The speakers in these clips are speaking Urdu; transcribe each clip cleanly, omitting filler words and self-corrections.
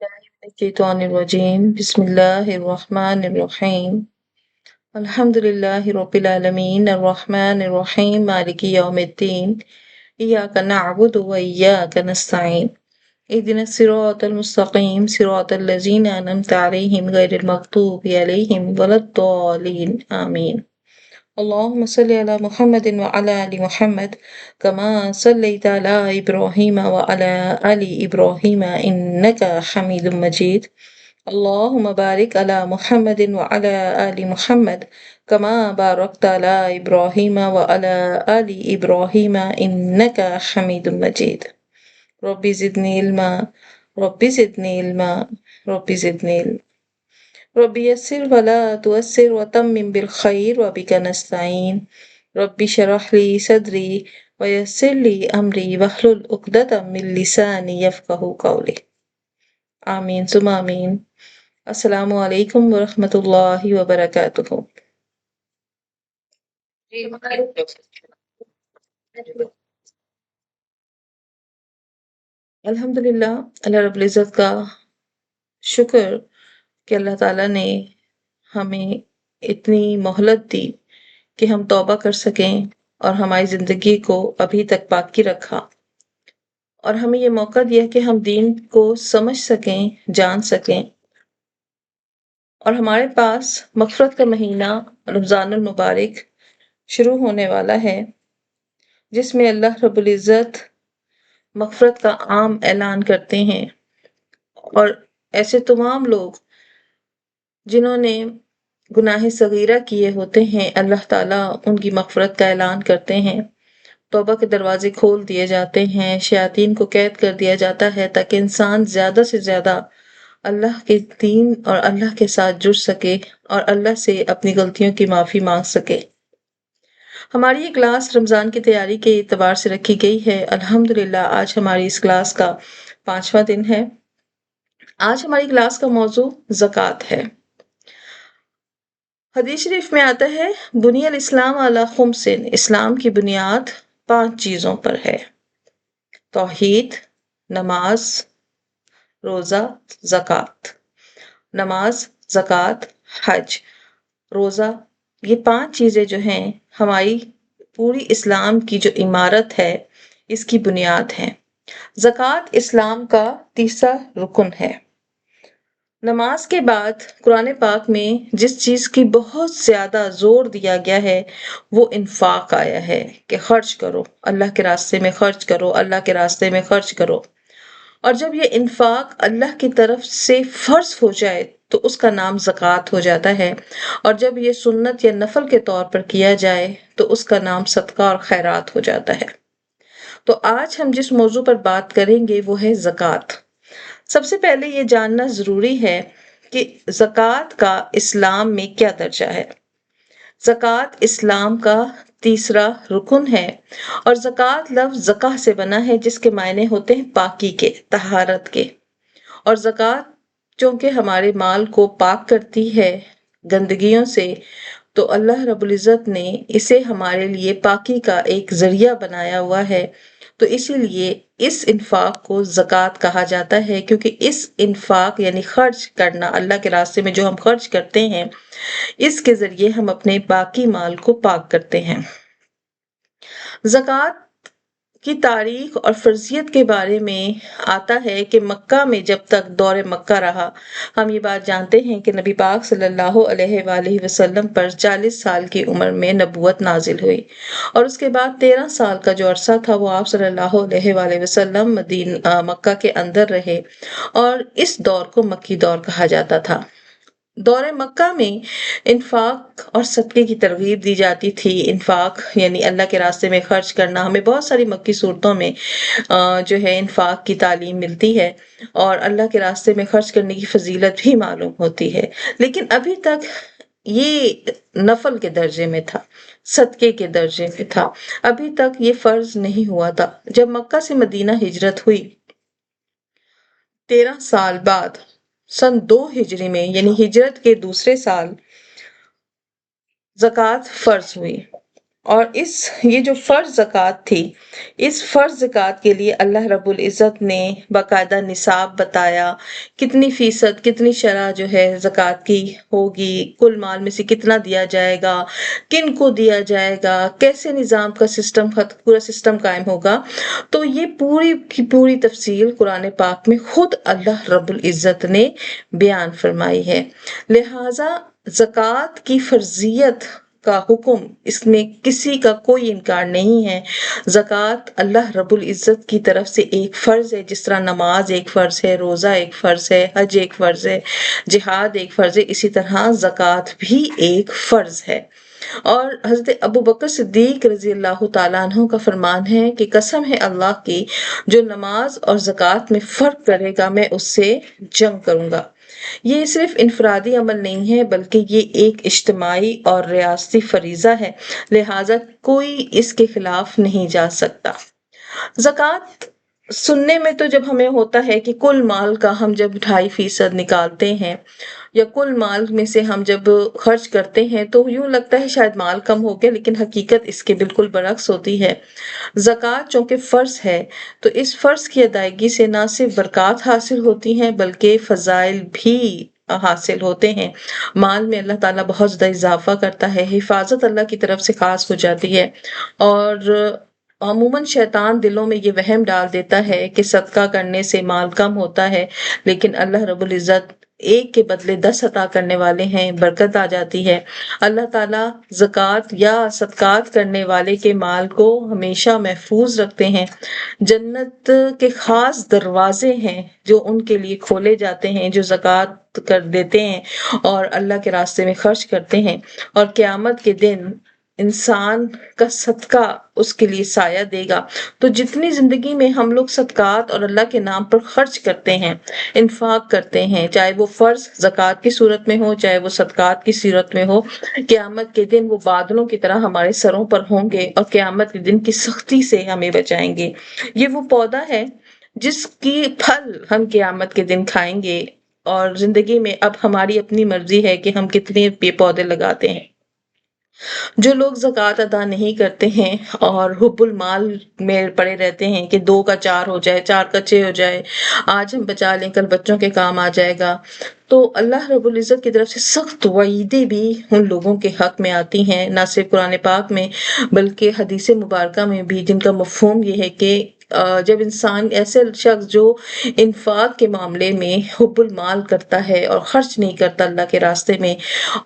الشيطان الرجيم بسم الله الرحمن الرحيم الحمد لله رب العالمين الرحمن الرحيم مالك يوم الدين إياك نعبد وإياك نستعين اهدنا الصراط المستقيم صراط الذين أنعمت عليهم غير المغضوب عليهم ولا الضالين آمين اللهم صل على محمد وعلى آل محمد كما صليت على إبراهيم وعلى آل إبراهيم إنك حميد مجيد اللهم بارك على محمد وعلى آل محمد كما باركت على إبراهيم وعلى آل إبراهيم إنك حميد مجيد ربي زدني علما ربي زدني علما ربي زدني علما ربي يسر ولا تؤسر وتمم بالخير وبك نستعين ربي شرح لي صدري ويسر لي أمري واحلل عقدة من لساني يفقه قولي آمين ثم آمين السلام علیکم ورحمۃ اللہ وبرکاتہ۔ الحمد للہ، اللہ رب العزت کا شکر کہ اللہ تعالیٰ نے ہمیں اتنی مہلت دی کہ ہم توبہ کر سکیں اور ہماری زندگی کو ابھی تک باقی رکھا، اور ہمیں یہ موقع دیا کہ ہم دین کو سمجھ سکیں، جان سکیں، اور ہمارے پاس مغفرت کا مہینہ رمضان المبارک شروع ہونے والا ہے، جس میں اللہ رب العزت مغفرت کا عام اعلان کرتے ہیں، اور ایسے تمام لوگ جنہوں نے گناہ صغیرہ کیے ہوتے ہیں اللہ تعالیٰ ان کی مغفرت کا اعلان کرتے ہیں، توبہ کے دروازے کھول دیے جاتے ہیں، شیاطین کو قید کر دیا جاتا ہے تاکہ انسان زیادہ سے زیادہ اللہ کے دین اور اللہ کے ساتھ جڑ سکے اور اللہ سے اپنی غلطیوں کی معافی مانگ سکے۔ ہماری یہ کلاس رمضان کی تیاری کے اعتبار سے رکھی گئی ہے۔ الحمدللہ آج ہماری اس کلاس کا 5واں دن ہے۔ آج ہماری کلاس کا موضوع زکوٰۃ ہے۔ حدیث شریف میں آتا ہے بنی الاسلام علی خمس، اسلام کی بنیاد 5 چیزوں پر ہے: توحید، نماز، روزہ، زکوٰۃ۔ نماز، زکوٰۃ، حج، روزہ، یہ 5 چیزیں جو ہیں ہماری پوری اسلام کی جو عمارت ہے اس کی بنیاد ہے۔ زکوٰۃ اسلام کا تیسرا رکن ہے۔ نماز کے بعد قرآن پاک میں جس چیز کی بہت زیادہ زور دیا گیا ہے وہ انفاق آیا ہے کہ خرچ کرو، اللہ کے راستے میں خرچ کرو، اللہ کے راستے میں خرچ کرو۔ اور جب یہ انفاق اللہ کی طرف سے فرض ہو جائے تو اس کا نام زکوٰۃ ہو جاتا ہے، اور جب یہ سنت یا نفل کے طور پر کیا جائے تو اس کا نام صدقہ اور خیرات ہو جاتا ہے۔ تو آج ہم جس موضوع پر بات کریں گے وہ ہے زکوٰۃ۔ سب سے پہلے یہ جاننا ضروری ہے کہ زکوٰۃ کا اسلام میں کیا درجہ ہے۔ زکوٰۃ اسلام کا تیسرا رکن ہے، اور زکوٰۃ لفظ زکاہ سے بنا ہے جس کے معنی ہوتے ہیں پاکی کے، طہارت کے، اور زکوٰۃ چونکہ ہمارے مال کو پاک کرتی ہے گندگیوں سے، تو اللہ رب العزت نے اسے ہمارے لیے پاکی کا ایک ذریعہ بنایا ہوا ہے، تو اسی لیے اس انفاق کو زکوٰۃ کہا جاتا ہے، کیونکہ اس انفاق یعنی خرچ کرنا، اللہ کے راستے میں جو ہم خرچ کرتے ہیں اس کے ذریعے ہم اپنے باقی مال کو پاک کرتے ہیں۔ زکوٰۃ کی تاریخ اور فرضیت کے بارے میں آتا ہے کہ مکہ میں جب تک دور مکہ رہا، ہم یہ بات جانتے ہیں کہ نبی پاک صلی اللہ علیہ وآلہ وسلم پر 40 سال کی عمر میں نبوت نازل ہوئی، اور اس کے بعد 13 سال کا جو عرصہ تھا وہ آپ صلی اللہ علیہ وآلہ وسلم مکہ کے اندر رہے، اور اس دور کو مکی دور کہا جاتا تھا۔ دور مکہ میں انفاق اور صدقے کی ترغیب دی جاتی تھی۔ انفاق یعنی اللہ کے راستے میں خرچ کرنا، ہمیں بہت ساری مکی صورتوں میں جو ہے انفاق کی تعلیم ملتی ہے، اور اللہ کے راستے میں خرچ کرنے کی فضیلت بھی معلوم ہوتی ہے، لیکن ابھی تک یہ نفل کے درجے میں تھا، صدقے کے درجے میں تھا، ابھی تک یہ فرض نہیں ہوا تھا۔ جب مکہ سے مدینہ ہجرت ہوئی 13 سال بعد سن 2 ہجری میں، یعنی ہجرت کے دوسرے سال زکوٰۃ فرض ہوئی، اور یہ جو فرض زکوٰۃ تھی، اس فرض زکوٰۃ کے لیے اللہ رب العزت نے باقاعدہ نصاب بتایا، کتنی فیصد، کتنی شرح جو ہے زکوٰۃ کی ہوگی، کل مال میں سے کتنا دیا جائے گا، کن کو دیا جائے گا، کیسے نظام کا پورا سسٹم قائم ہوگا۔ تو یہ پوری کی پوری تفصیل قرآن پاک میں خود اللہ رب العزت نے بیان فرمائی ہے۔ لہٰذا زکوٰۃ کی فرضیت کا حکم، اس میں کسی کا کوئی انکار نہیں ہے۔ زکوٰۃ اللہ رب العزت کی طرف سے ایک فرض ہے، جس طرح نماز ایک فرض ہے، روزہ ایک فرض ہے، حج ایک فرض ہے، جہاد ایک فرض ہے، اسی طرح زکوٰۃ بھی ایک فرض ہے۔ اور حضرت ابوبکر صدیق رضی اللہ تعالیٰ عنہ کا فرمان ہے کہ قسم ہے اللہ کی، جو نماز اور زکوٰۃ میں فرق کرے گا میں اس سے جنگ کروں گا۔ یہ صرف انفرادی عمل نہیں ہے، بلکہ یہ ایک اجتماعی اور ریاستی فریضہ ہے، لہٰذا کوئی اس کے خلاف نہیں جا سکتا۔ زکوٰۃ سننے میں تو جب ہمیں ہوتا ہے کہ کل مال کا ہم جب 2.5% نکالتے ہیں، یا کل مال میں سے ہم جب خرچ کرتے ہیں، تو یوں لگتا ہے شاید مال کم ہو گیا، لیکن حقیقت اس کے بالکل برعکس ہوتی ہے۔ زکوٰۃ چونکہ فرض ہے، تو اس فرض کی ادائیگی سے نہ صرف برکات حاصل ہوتی ہیں، بلکہ فضائل بھی حاصل ہوتے ہیں۔ مال میں اللہ تعالیٰ بہت زیادہ اضافہ کرتا ہے، حفاظت اللہ کی طرف سے خاص ہو جاتی ہے، اور عموماً شیطان دلوں میں یہ وہم ڈال دیتا ہے کہ صدقہ کرنے سے مال کم ہوتا ہے، لیکن اللہ رب العزت ایک کے بدلے 10 عطا کرنے والے ہیں، برکت آ جاتی ہے۔ اللہ تعالیٰ زکوٰۃ یا صدقات کرنے والے کے مال کو ہمیشہ محفوظ رکھتے ہیں۔ جنت کے خاص دروازے ہیں جو ان کے لیے کھولے جاتے ہیں، جو زکوٰۃ کر دیتے ہیں اور اللہ کے راستے میں خرچ کرتے ہیں، اور قیامت کے دن انسان کا صدقہ اس کے لیے سایہ دے گا۔ تو جتنی زندگی میں ہم لوگ صدقات اور اللہ کے نام پر خرچ کرتے ہیں، انفاق کرتے ہیں، چاہے وہ فرض زکوٰۃ کی صورت میں ہو، چاہے وہ صدقات کی صورت میں ہو، قیامت کے دن وہ بادلوں کی طرح ہمارے سروں پر ہوں گے اور قیامت کے دن کی سختی سے ہمیں بچائیں گے۔ یہ وہ پودا ہے جس کی پھل ہم قیامت کے دن کھائیں گے، اور زندگی میں اب ہماری اپنی مرضی ہے کہ ہم کتنے پودے لگاتے ہیں۔ جو لوگ زکوٰۃ ادا نہیں کرتے ہیں اور حب المال میں پڑے رہتے ہیں کہ 2 کا 4 ہو جائے، 4 کا 6 ہو جائے، آج ہم بچا لیں کل بچوں کے کام آ جائے گا، تو اللہ رب العزت کی طرف سے سخت وعیدیں بھی ان لوگوں کے حق میں آتی ہیں، نہ صرف قرآن پاک میں بلکہ حدیث مبارکہ میں بھی، جن کا مفہوم یہ ہے کہ جب انسان ایسے شخص جو انفاق کے معاملے میں حب المال کرتا ہے اور خرچ نہیں کرتا اللہ کے راستے میں،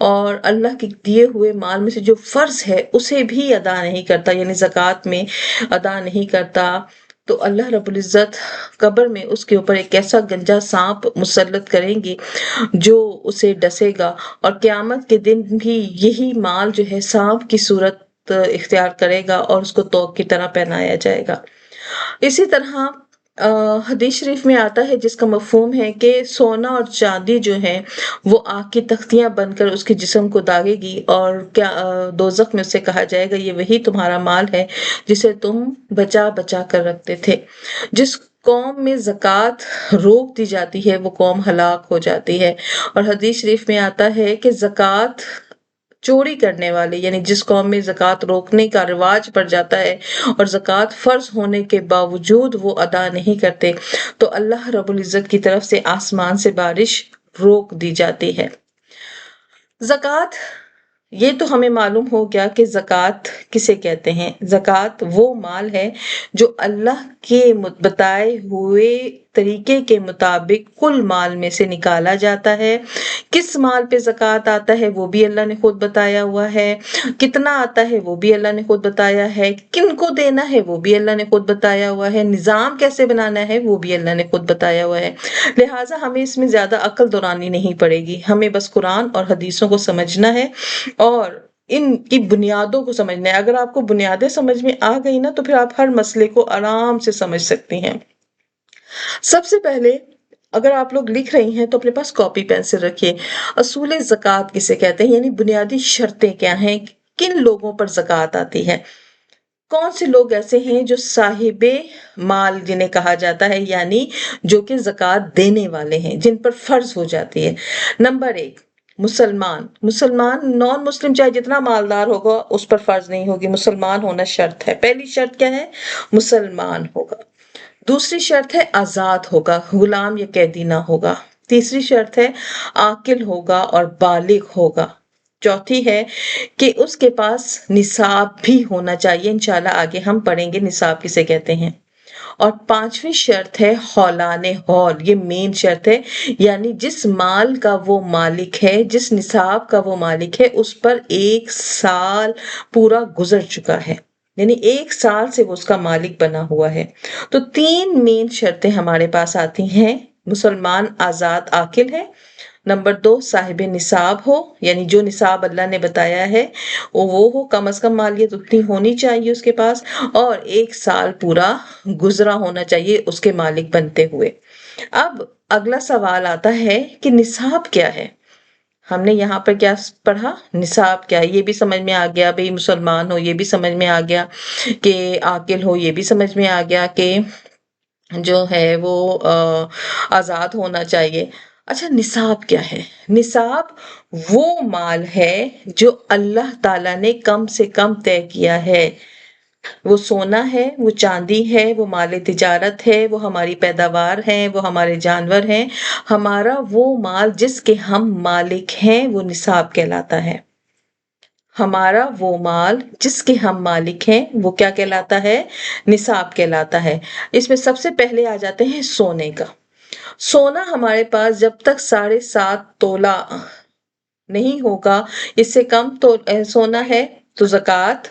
اور اللہ کے دیے ہوئے مال میں سے جو فرض ہے اسے بھی ادا نہیں کرتا، یعنی زکوٰۃ میں ادا نہیں کرتا، تو اللہ رب العزت قبر میں اس کے اوپر ایک ایسا گنجا سانپ مسلط کریں گے جو اسے ڈسے گا، اور قیامت کے دن بھی یہی مال جو ہے سانپ کی صورت اختیار کرے گا اور اس کو توق کی طرح پہنایا جائے گا۔ اسی طرح حدیث شریف میں آتا ہے جس کا مفہوم ہے کہ سونا اور چاندی جو ہے وہ آگ کی تختیاں بن کر اس کے جسم کو داغے گی، اور کیا دوزخ میں اسے کہا جائے گا یہ وہی تمہارا مال ہے جسے تم بچا بچا کر رکھتے تھے۔ جس قوم میں زکوٰۃ روک دی جاتی ہے وہ قوم ہلاک ہو جاتی ہے، اور حدیث شریف میں آتا ہے کہ زکوٰۃ چوری کرنے والے، یعنی جس قوم میں زکوٰۃ روکنے کا رواج پڑ جاتا ہے اور زکوٰۃ فرض ہونے کے باوجود وہ ادا نہیں کرتے، تو اللہ رب العزت کی طرف سے آسمان سے بارش روک دی جاتی ہے۔ زکوٰۃ، یہ تو ہمیں معلوم ہو گیا کہ زکوٰۃ کسے کہتے ہیں۔ زکوٰۃ وہ مال ہے جو اللہ کے بتائے ہوئے طریقے کے مطابق کل مال میں سے نکالا جاتا ہے۔ کس مال پہ زکوٰۃ آتا ہے وہ بھی اللہ نے خود بتایا ہوا ہے، کتنا آتا ہے وہ بھی اللہ نے خود بتایا ہے، کن کو دینا ہے وہ بھی اللہ نے خود بتایا ہوا ہے، نظام کیسے بنانا ہے وہ بھی اللہ نے خود بتایا ہوا ہے۔ لہٰذا ہمیں اس میں زیادہ عقل دورانی نہیں پڑے گی، ہمیں بس قرآن اور حدیثوں کو سمجھنا ہے اور ان کی بنیادوں کو سمجھنا ہے۔ اگر آپ کو بنیادیں سمجھ میں آ گئی نا تو پھر آپ ہر مسئلے کو آرام سے سمجھ سکتی ہیں۔ سب سے پہلے اگر آپ لوگ لکھ رہی ہیں تو اپنے پاس کاپی پینسل رکھیے۔ اصول زکوٰۃ کسے کہتے ہیں، یعنی بنیادی شرطیں کیا ہیں، کن لوگوں پر زکوٰۃ آتی ہے، کون سے لوگ ایسے ہیں جو صاحب مال جنہیں کہا جاتا ہے، یعنی جو کہ زکوٰۃ دینے والے ہیں، جن پر فرض ہو جاتی ہے۔ نمبر 1، مسلمان نان مسلم چاہے جتنا مالدار ہوگا اس پر فرض نہیں ہوگی، مسلمان ہونا شرط ہے۔ پہلی شرط کیا ہے؟ مسلمان ہوگا۔ دوسری شرط ہے آزاد ہوگا، غلام یا قیدی نہ ہوگا۔ تیسری شرط ہے عاقل ہوگا اور بالغ ہوگا۔ چوتھی ہے کہ اس کے پاس نصاب بھی ہونا چاہیے، انشاءاللہ آگے ہم پڑھیں گے نصاب کسے کہتے ہیں۔ اور پانچویں شرط ہے حولان حول، یہ مین شرط ہے، یعنی جس مال کا وہ مالک ہے، جس نصاب کا وہ مالک ہے، اس پر 1 سال پورا گزر چکا ہے، یعنی 1 سال سے وہ اس کا مالک بنا ہوا ہے۔ تو 3 مین شرطیں ہمارے پاس آتی ہیں، مسلمان، آزاد، عاقل ہے۔ نمبر 2 صاحب نصاب ہو، یعنی جو نصاب اللہ نے بتایا ہے وہ ہو، کم از کم مالیت اتنی ہونی چاہیے اس کے پاس، اور 1 سال پورا گزرا ہونا چاہیے اس کے مالک بنتے ہوئے۔ اب اگلا سوال آتا ہے کہ نصاب کیا ہے؟ ہم نے یہاں پر کیا پڑھا؟ نصاب کیا ہے؟ یہ بھی سمجھ میں آ گیا بھئی مسلمان ہو، یہ بھی سمجھ میں آ گیا کہ عاقل ہو، یہ بھی سمجھ میں آ گیا کہ جو ہے وہ آزاد ہونا چاہیے۔ اچھا نصاب کیا ہے؟ نصاب وہ مال ہے جو اللہ تعالیٰ نے کم سے کم طے کیا ہے۔ وہ سونا ہے، وہ چاندی ہے، وہ مال تجارت ہے، وہ ہماری پیداوار ہے، وہ ہمارے جانور ہیں، ہمارا وہ مال جس کے ہم مالک ہیں وہ نصاب کہلاتا ہے۔ ہمارا وہ مال جس کے ہم مالک ہیں وہ کیا کہلاتا ہے؟ نصاب کہلاتا ہے۔ اس میں سب سے پہلے آ جاتے ہیں سونے کا۔ سونا ہمارے پاس جب تک 7.5 تولہ نہیں ہوگا، اس سے کم تو سونا ہے تو زکوٰۃ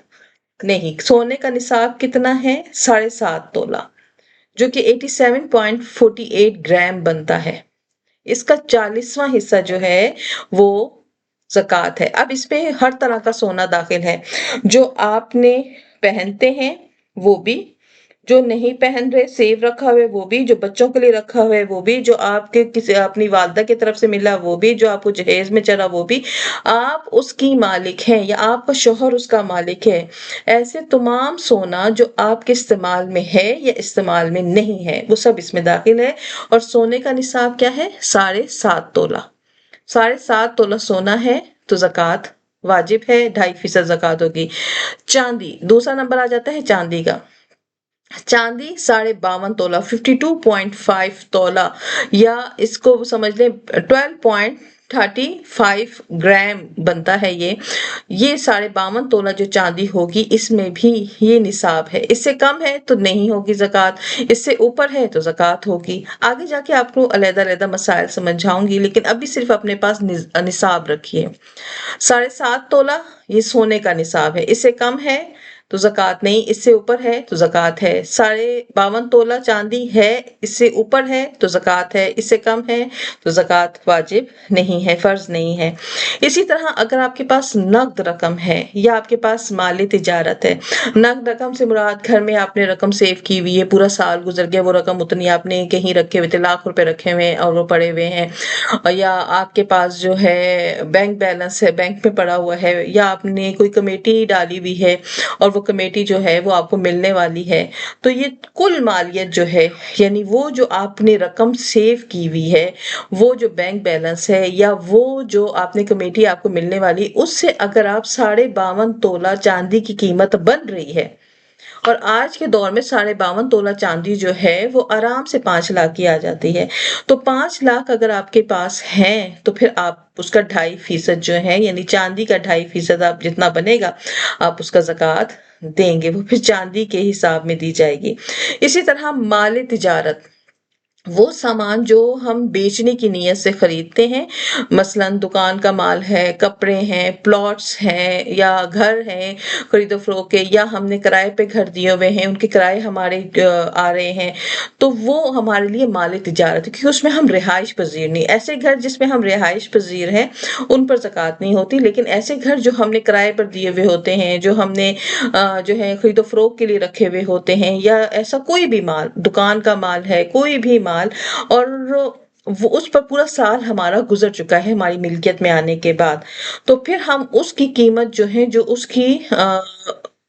نہیں۔ سونے کا نصاب کتنا ہے؟ 7.5 تولہ، جو کہ 87.48 گرام بنتا ہے۔ اس کا 40واں حصہ جو ہے وہ زکوٰۃ ہے۔ اب اس میں ہر طرح کا سونا داخل ہے، جو آپ نے پہنتے ہیں وہ بھی، جو نہیں پہن رہے سیو رکھا ہوئے وہ بھی، جو بچوں کے لیے رکھا ہوا ہے وہ بھی، جو آپ کے کسی اپنی والدہ کی طرف سے ملا وہ بھی، جو آپ کو جہیز میں چلا وہ بھی، آپ اس کی مالک ہیں یا آپ کا شوہر اس کا مالک ہے۔ ایسے تمام سونا جو آپ کے استعمال میں ہے یا استعمال میں نہیں ہے وہ سب اس میں داخل ہے۔ اور سونے کا نصاب کیا ہے؟ 7.5 تولہ۔ 7.5 تولہ سونا ہے تو زکوٰۃ واجب ہے، 2.5% زکوٰۃ ہوگی۔ چاندی، دوسرا نمبر آ جاتا ہے چاندی کا۔ چاندی 52.5 تولہ، 52.5 تولہ، یا اس کو سمجھ لیں 12.35 گرام بنتا ہے یہ 52.5 تولہ جو چاندی ہوگی، اس میں بھی یہ نصاب ہے۔ اس سے کم ہے تو نہیں ہوگی زکوٰۃ، اس سے اوپر ہے تو زکوٰۃ ہوگی۔ آگے جا کے آپ کو علیحدہ علیحدہ مسائل سمجھاؤں گی، لیکن ابھی صرف اپنے پاس نصاب رکھیے۔ 7.5 تولہ یہ سونے کا نصاب ہے، اس سے کم ہے تو زکوٰۃ نہیں، اس سے اوپر ہے تو زکوٰۃ ہے۔ 52.5 تولہ چاندی ہے، اس سے اوپر ہے تو زکوٰۃ ہے، اس سے کم ہے تو زکوٰۃ واجب نہیں ہے، فرض نہیں ہے۔ اسی طرح اگر آپ کے پاس نقد رقم ہے یا آپ کے پاس مال تجارت ہے، نقد رقم سے مراد گھر میں آپ نے رقم سیو کی ہوئی ہے، پورا سال گزر گیا، وہ رقم اتنی آپ نے کہیں رکھے ہوئے تھے، لاکھ روپے رکھے ہوئے ہیں اور وہ پڑے ہوئے ہیں، یا آپ کے پاس جو ہے بینک بیلنس ہے، بینک میں پڑا ہوا ہے، یا آپ نے کوئی کمیٹی ڈالی ہوئی ہے اور وہ کمیٹی جو ہے وہ آپ کو ملنے والی ہے، تو یہ کل مالیت جو ہے، یعنی وہ جو آپ نے رقم سیو کی ہوئی ہے، وہ جو بینک بیلنس ہے یا وہ جو آپ نے کمیٹی آپ کو ملنے والی، اس سے اگر آپ 52.5 تولہ چاندی کی قیمت بن رہی ہے، اور آج کے دور میں 52.5 تولہ چاندی جو ہے وہ آرام سے 5 لاکھ کی آ جاتی ہے، تو 5 لاکھ اگر آپ کے پاس ہیں تو پھر آپ اس کا 2.5% جو ہے، یعنی چاندی کا 2.5% آپ جتنا بنے گا آپ اس کا زکوٰۃ دیں گے، وہ پھر چاندی کے حساب میں دی جائے گی۔ اسی طرح مال تجارت، وہ سامان جو ہم بیچنے کی نیت سے خریدتے ہیں، مثلا دکان کا مال ہے، کپڑے ہیں، پلاٹس ہیں، یا گھر ہیں خرید و فروخت کے، یا ہم نے کرائے پہ گھر دیے ہوئے ہیں، ان کے کرائے ہمارے آ رہے ہیں، تو وہ ہمارے لیے مال تجارت ہے، کیونکہ اس میں ہم رہائش پذیر نہیں۔ ایسے گھر جس میں ہم رہائش پذیر ہیں ان پر زکوٰۃ نہیں ہوتی، لیکن ایسے گھر جو ہم نے کرائے پر دیے ہوئے ہوتے ہیں، جو ہم نے جو ہے خرید و فروخت کے لیے رکھے ہوئے ہوتے ہیں، یا ایسا کوئی بھی مال، دکان کا مال ہے، کوئی بھی مال، اور وہ اس پر پورا سال ہمارا گزر چکا ہے ہماری ملکیت میں آنے کے بعد، تو پھر ہم اس کی قیمت جو ہے، جو اس کی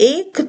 1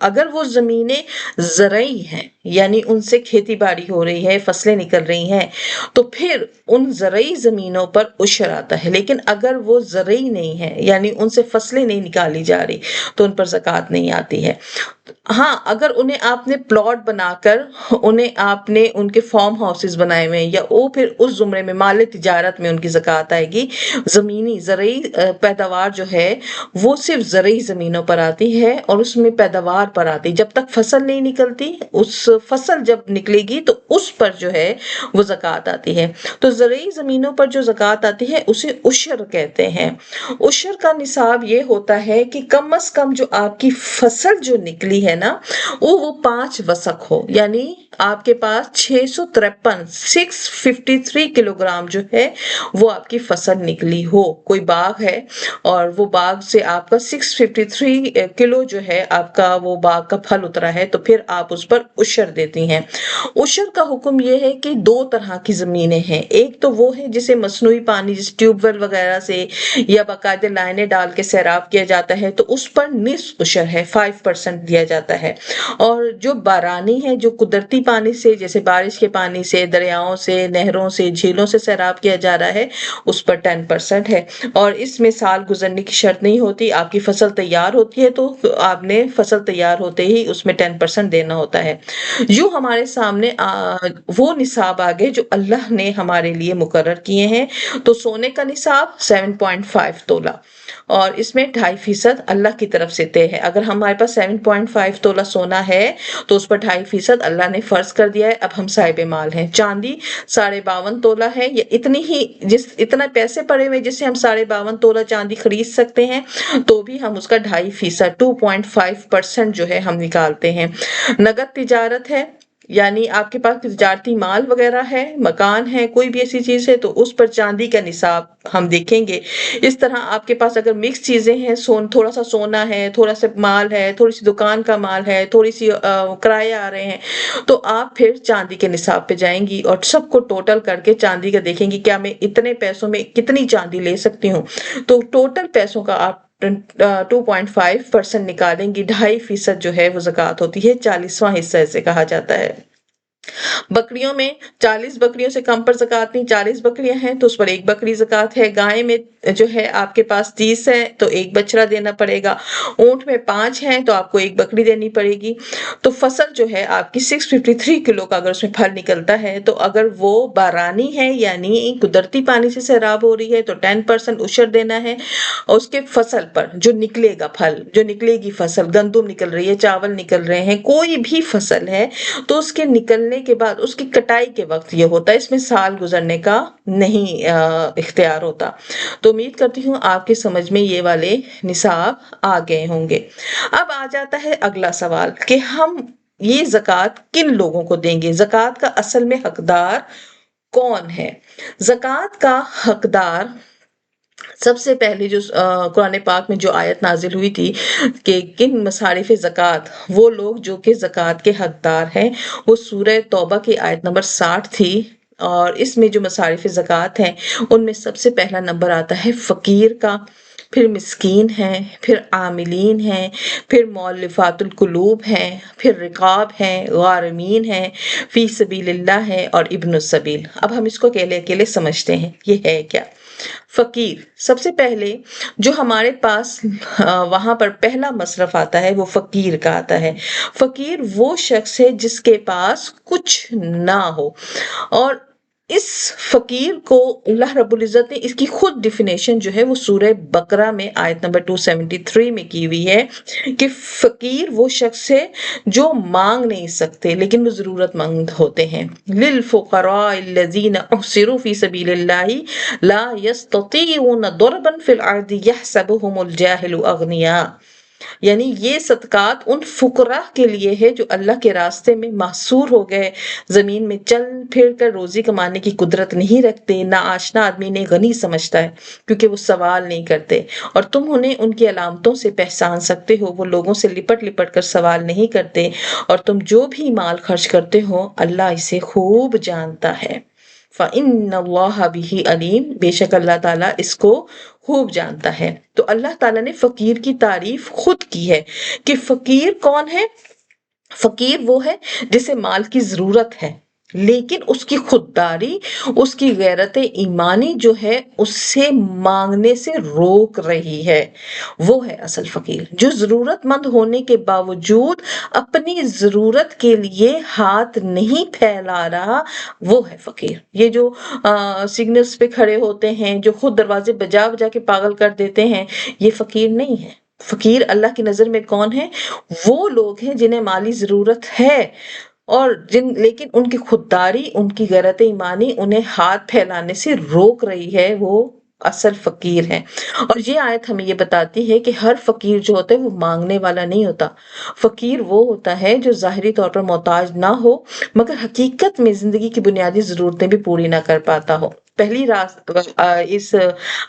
اگر وہ زمینیں زرعی ہیں یعنی ان سے کھیتی باڑی ہو رہی ہے، فصلیں نکل رہی ہیں، تو پھر ان زرعی زمینوں پر عشر آتا ہے. لیکن اگر وہ زرعی نہیں ہے یعنی ان سے فصلیں نہیں نکالی جا رہی تو ان پر زکوٰۃ نہیں آتی ہے. ہاں اگر انہیں آپ نے پلاٹ بنا کر انہیں آپ نے ان کے فارم ہاؤسز بنائے ہوئے ہیں یا وہ پھر اس زمرے میں مال تجارت میں ان کی زکوٰۃ آئے گی. زمینی زرعی پیداوار جو ہے وہ صرف زرعی زمینوں پر آتی ہے اور اس میں پیداوار پر آتی. جب تک فصل نہیں نکلتی، اس فصل جب نکلے گی تو اس پر جو ہے وہ زکوٰۃ آتی ہے. تو زرعی زمینوں پر جو زکوٰۃ آتی ہے اسے عشر کہتے ہیں. عشر کا نصاب یہ ہوتا ہے کہ کم از کم جو آپ کی فصل جو نکلی ہے نا وہ 5 وسق ہو، یعنی آپ کے پاس 653 کلو گرام جو ہے وہ آپ کی فصل نکلی ہو. کوئی باغ ہے اور وہ باغ سے آپ کا 653 کلو جو ہے آپ کا وہ باغ کا پھل اترا ہے تو پھر آپ اس پر عشر دیتی ہیں. عشر کا حکم یہ ہے کہ 2 طرح کی زمینیں ہیں. ایک تو وہ ہے جسے مصنوعی پانی جس ٹیوب ویل وغیرہ سے یا باقاعدہ لائنیں ڈال کے سیراب کیا جاتا ہے تو اس پر نصف عشر ہے، 5% دیا جاتا ہے. اور جو بارانی ہے، جو قدرتی پانی سے جیسے بارش کے پانی سے، دریاؤں سے، نہروں سے، جھیلوں سے سیراب کیا جا رہا ہے، اس پر 10% ہے. اور اس میں سال گزرنے کی شرط نہیں ہوتی. آپ کی فصل تیار ہوتی ہے تو آپ نے فصل تیار ہوتے ہی اس میں 10% دینا ہوتا ہے. یوں ہمارے سامنے وہ نصاب آگے جو اللہ نے ہمارے لیے مقرر کیے ہیں. تو سونے کا نصاب 7.5 تولہ اور اس میں 2.5% اللہ کی طرف سے طے ہے. اگر ہمارے پاس 7.5 تولہ سونا ہے تو اس پر 2.5% اللہ نے فرض کر دیا ہے. اب ہم صاحب مال ہیں. چاندی 52.5 تولہ ہے، یا اتنا پیسے پڑے ہوئے جس سے ہم 52.5 تولہ چاندی خرید سکتے ہیں تو بھی ہم اس کا 2.5% 2.5% جو ہے ہم نکالتے ہیں. نقد تجارت ہے یعنی آپ کے پاس تجارتی مال وغیرہ ہے، مکان ہے، کوئی بھی ایسی چیز ہے تو اس پر چاندی کا نصاب ہم دیکھیں گے. اس طرح آپ کے پاس اگر مکس چیزیں ہیں، تھوڑا سا سونا ہے، تھوڑا سا مال ہے، تھوڑی سی دکان کا مال ہے، تھوڑی سی کرائے آ رہے ہیں، تو آپ پھر چاندی کے نصاب پہ جائیں گی اور سب کو ٹوٹل کر کے چاندی کا دیکھیں گی کیا میں اتنے پیسوں میں کتنی چاندی لے سکتی ہوں. تو ٹوٹل پیسوں کا آپ 2.5% نکالیں گی. 2.5% جو ہے وہ زکوٰۃ ہوتی ہے. 40واں حصہ اسے کہا جاتا ہے. بکریوں میں 40 بکریوں سے کم پر زکوٰۃ نہیں. 40 بکریاں ہیں تو اس پر 1 بکری زکوٰۃ ہے. گائے میں جو ہے آپ کے پاس 30 ہے تو 1 بچڑا دینا پڑے گا. اونٹ میں 5 ہیں تو آپ کو 1 بکری دینی پڑے گی. تو فصل جو ہے آپ کی 653 کلو کا اگر اس میں پھل نکلتا ہے تو اگر وہ بارانی ہے یعنی قدرتی پانی سے سیراب ہو رہی ہے تو 10% عشر دینا ہے. اور اس کے فصل پر جو نکلے گا پھل، جو نکلے گی فصل، گندم نکل رہی ہے، چاول نکل رہے ہیں، کوئی بھی فصل ہے تو اس کے نکلنے کے بعد اس کی کٹائی کے وقت یہ ہوتا ہے. اس میں سال گزرنے کا نہیں اختیار ہوتا. تو امید کرتی ہوں آپ کی سمجھ میں یہ والے نصاب آ گئے ہوں گے. اب آ جاتا ہے اگلا سوال کہ ہم یہ زکوٰۃ کن لوگوں کو دیں گے؟ زکوٰۃ کا اصل میں حقدار کون ہے؟ زکوٰۃ کا حقدار سب سے پہلے جو قرآن پاک میں جو آیت نازل ہوئی تھی کہ کن مصارف زکوٰۃ، وہ لوگ جو کہ زکوٰۃ کے حقدار ہیں، وہ سورہ توبہ کی آیت نمبر 60 تھی. اور اس میں جو مصارف زکوٰۃ ہیں ان میں سب سے پہلا نمبر آتا ہے فقیر کا، پھر مسکین ہیں، پھر عاملین ہیں، پھر مؤلفات القلوب ہیں، پھر رقاب ہیں، غارمین ہیں، فی سبیل اللہ ہیں اور ابن السبیل. اب ہم اس کو اکیلے اکیلے سمجھتے ہیں یہ ہے کیا. فقیر سب سے پہلے جو ہمارے پاس وہاں پر پہلا مصرف آتا ہے وہ فقیر کا آتا ہے. فقیر وہ شخص ہے جس کے پاس کچھ نہ ہو، اور اس فقیر کو اللہ رب العزت نے اس کی خود ڈیفینیشن جو ہے وہ سورہ بقرہ میں آیت نمبر 273 میں کی ہوئی ہے کہ فقیر وہ شخص ہے جو مانگ نہیں سکتے لیکن وہ ضرورت مند ہوتے ہیں. للفقراء الذین احصروا فی سبیل اللہ لا یستطیعون ضربا فی الارض یحسبهم الجاہل اغنیاء. یعنی یہ صدقات ان فقراء کے لیے ہے جو اللہ کے راستے میں محصور ہو گئے، زمین میں چل پھر کر روزی کمانے کی قدرت نہیں رکھتے. نا آشنا آدمی نے غنی سمجھتا ہے کیونکہ وہ سوال نہیں کرتے، اور تم انہیں ان کی علامتوں سے پہچان سکتے ہو. وہ لوگوں سے لپٹ لپٹ کر سوال نہیں کرتے، اور تم جو بھی مال خرچ کرتے ہو اللہ اسے خوب جانتا ہے. فَإِنَّ اللَّهَ بِهِ علیم، بے شک اللہ تعالیٰ اس کو خوب جانتا ہے۔ تو اللہ تعالیٰ نے فقیر کی تعریف خود کی ہے کہ فقیر کون ہے؟ فقیر وہ ہے جسے مال کی ضرورت ہے، لیکن اس کی خودداری، اس کی غیرت ایمانی جو ہے اس سے مانگنے سے روک رہی ہے، وہ ہے اصل فقیر۔ جو ضرورت مند ہونے کے باوجود اپنی ضرورت کے لیے ہاتھ نہیں پھیلا رہا، وہ ہے فقیر۔ یہ جو سگنلز پہ کھڑے ہوتے ہیں، جو خود دروازے بجا بجا کے پاگل کر دیتے ہیں، یہ فقیر نہیں ہے۔ فقیر اللہ کی نظر میں کون ہے؟ وہ لوگ ہیں جنہیں مالی ضرورت ہے اور لیکن ان کی خودداری، ان کی غیرت ایمانی انہیں ہاتھ پھیلانے سے روک رہی ہے، وہ اصل فقیر ہے۔ اور یہ آیت ہمیں یہ بتاتی ہے کہ ہر فقیر جو ہوتا ہے وہ مانگنے والا نہیں ہوتا۔ فقیر وہ ہوتا ہے جو ظاہری طور پر محتاج نہ ہو مگر حقیقت میں زندگی کی بنیادی ضرورتیں بھی پوری نہ کر پاتا ہو۔ اس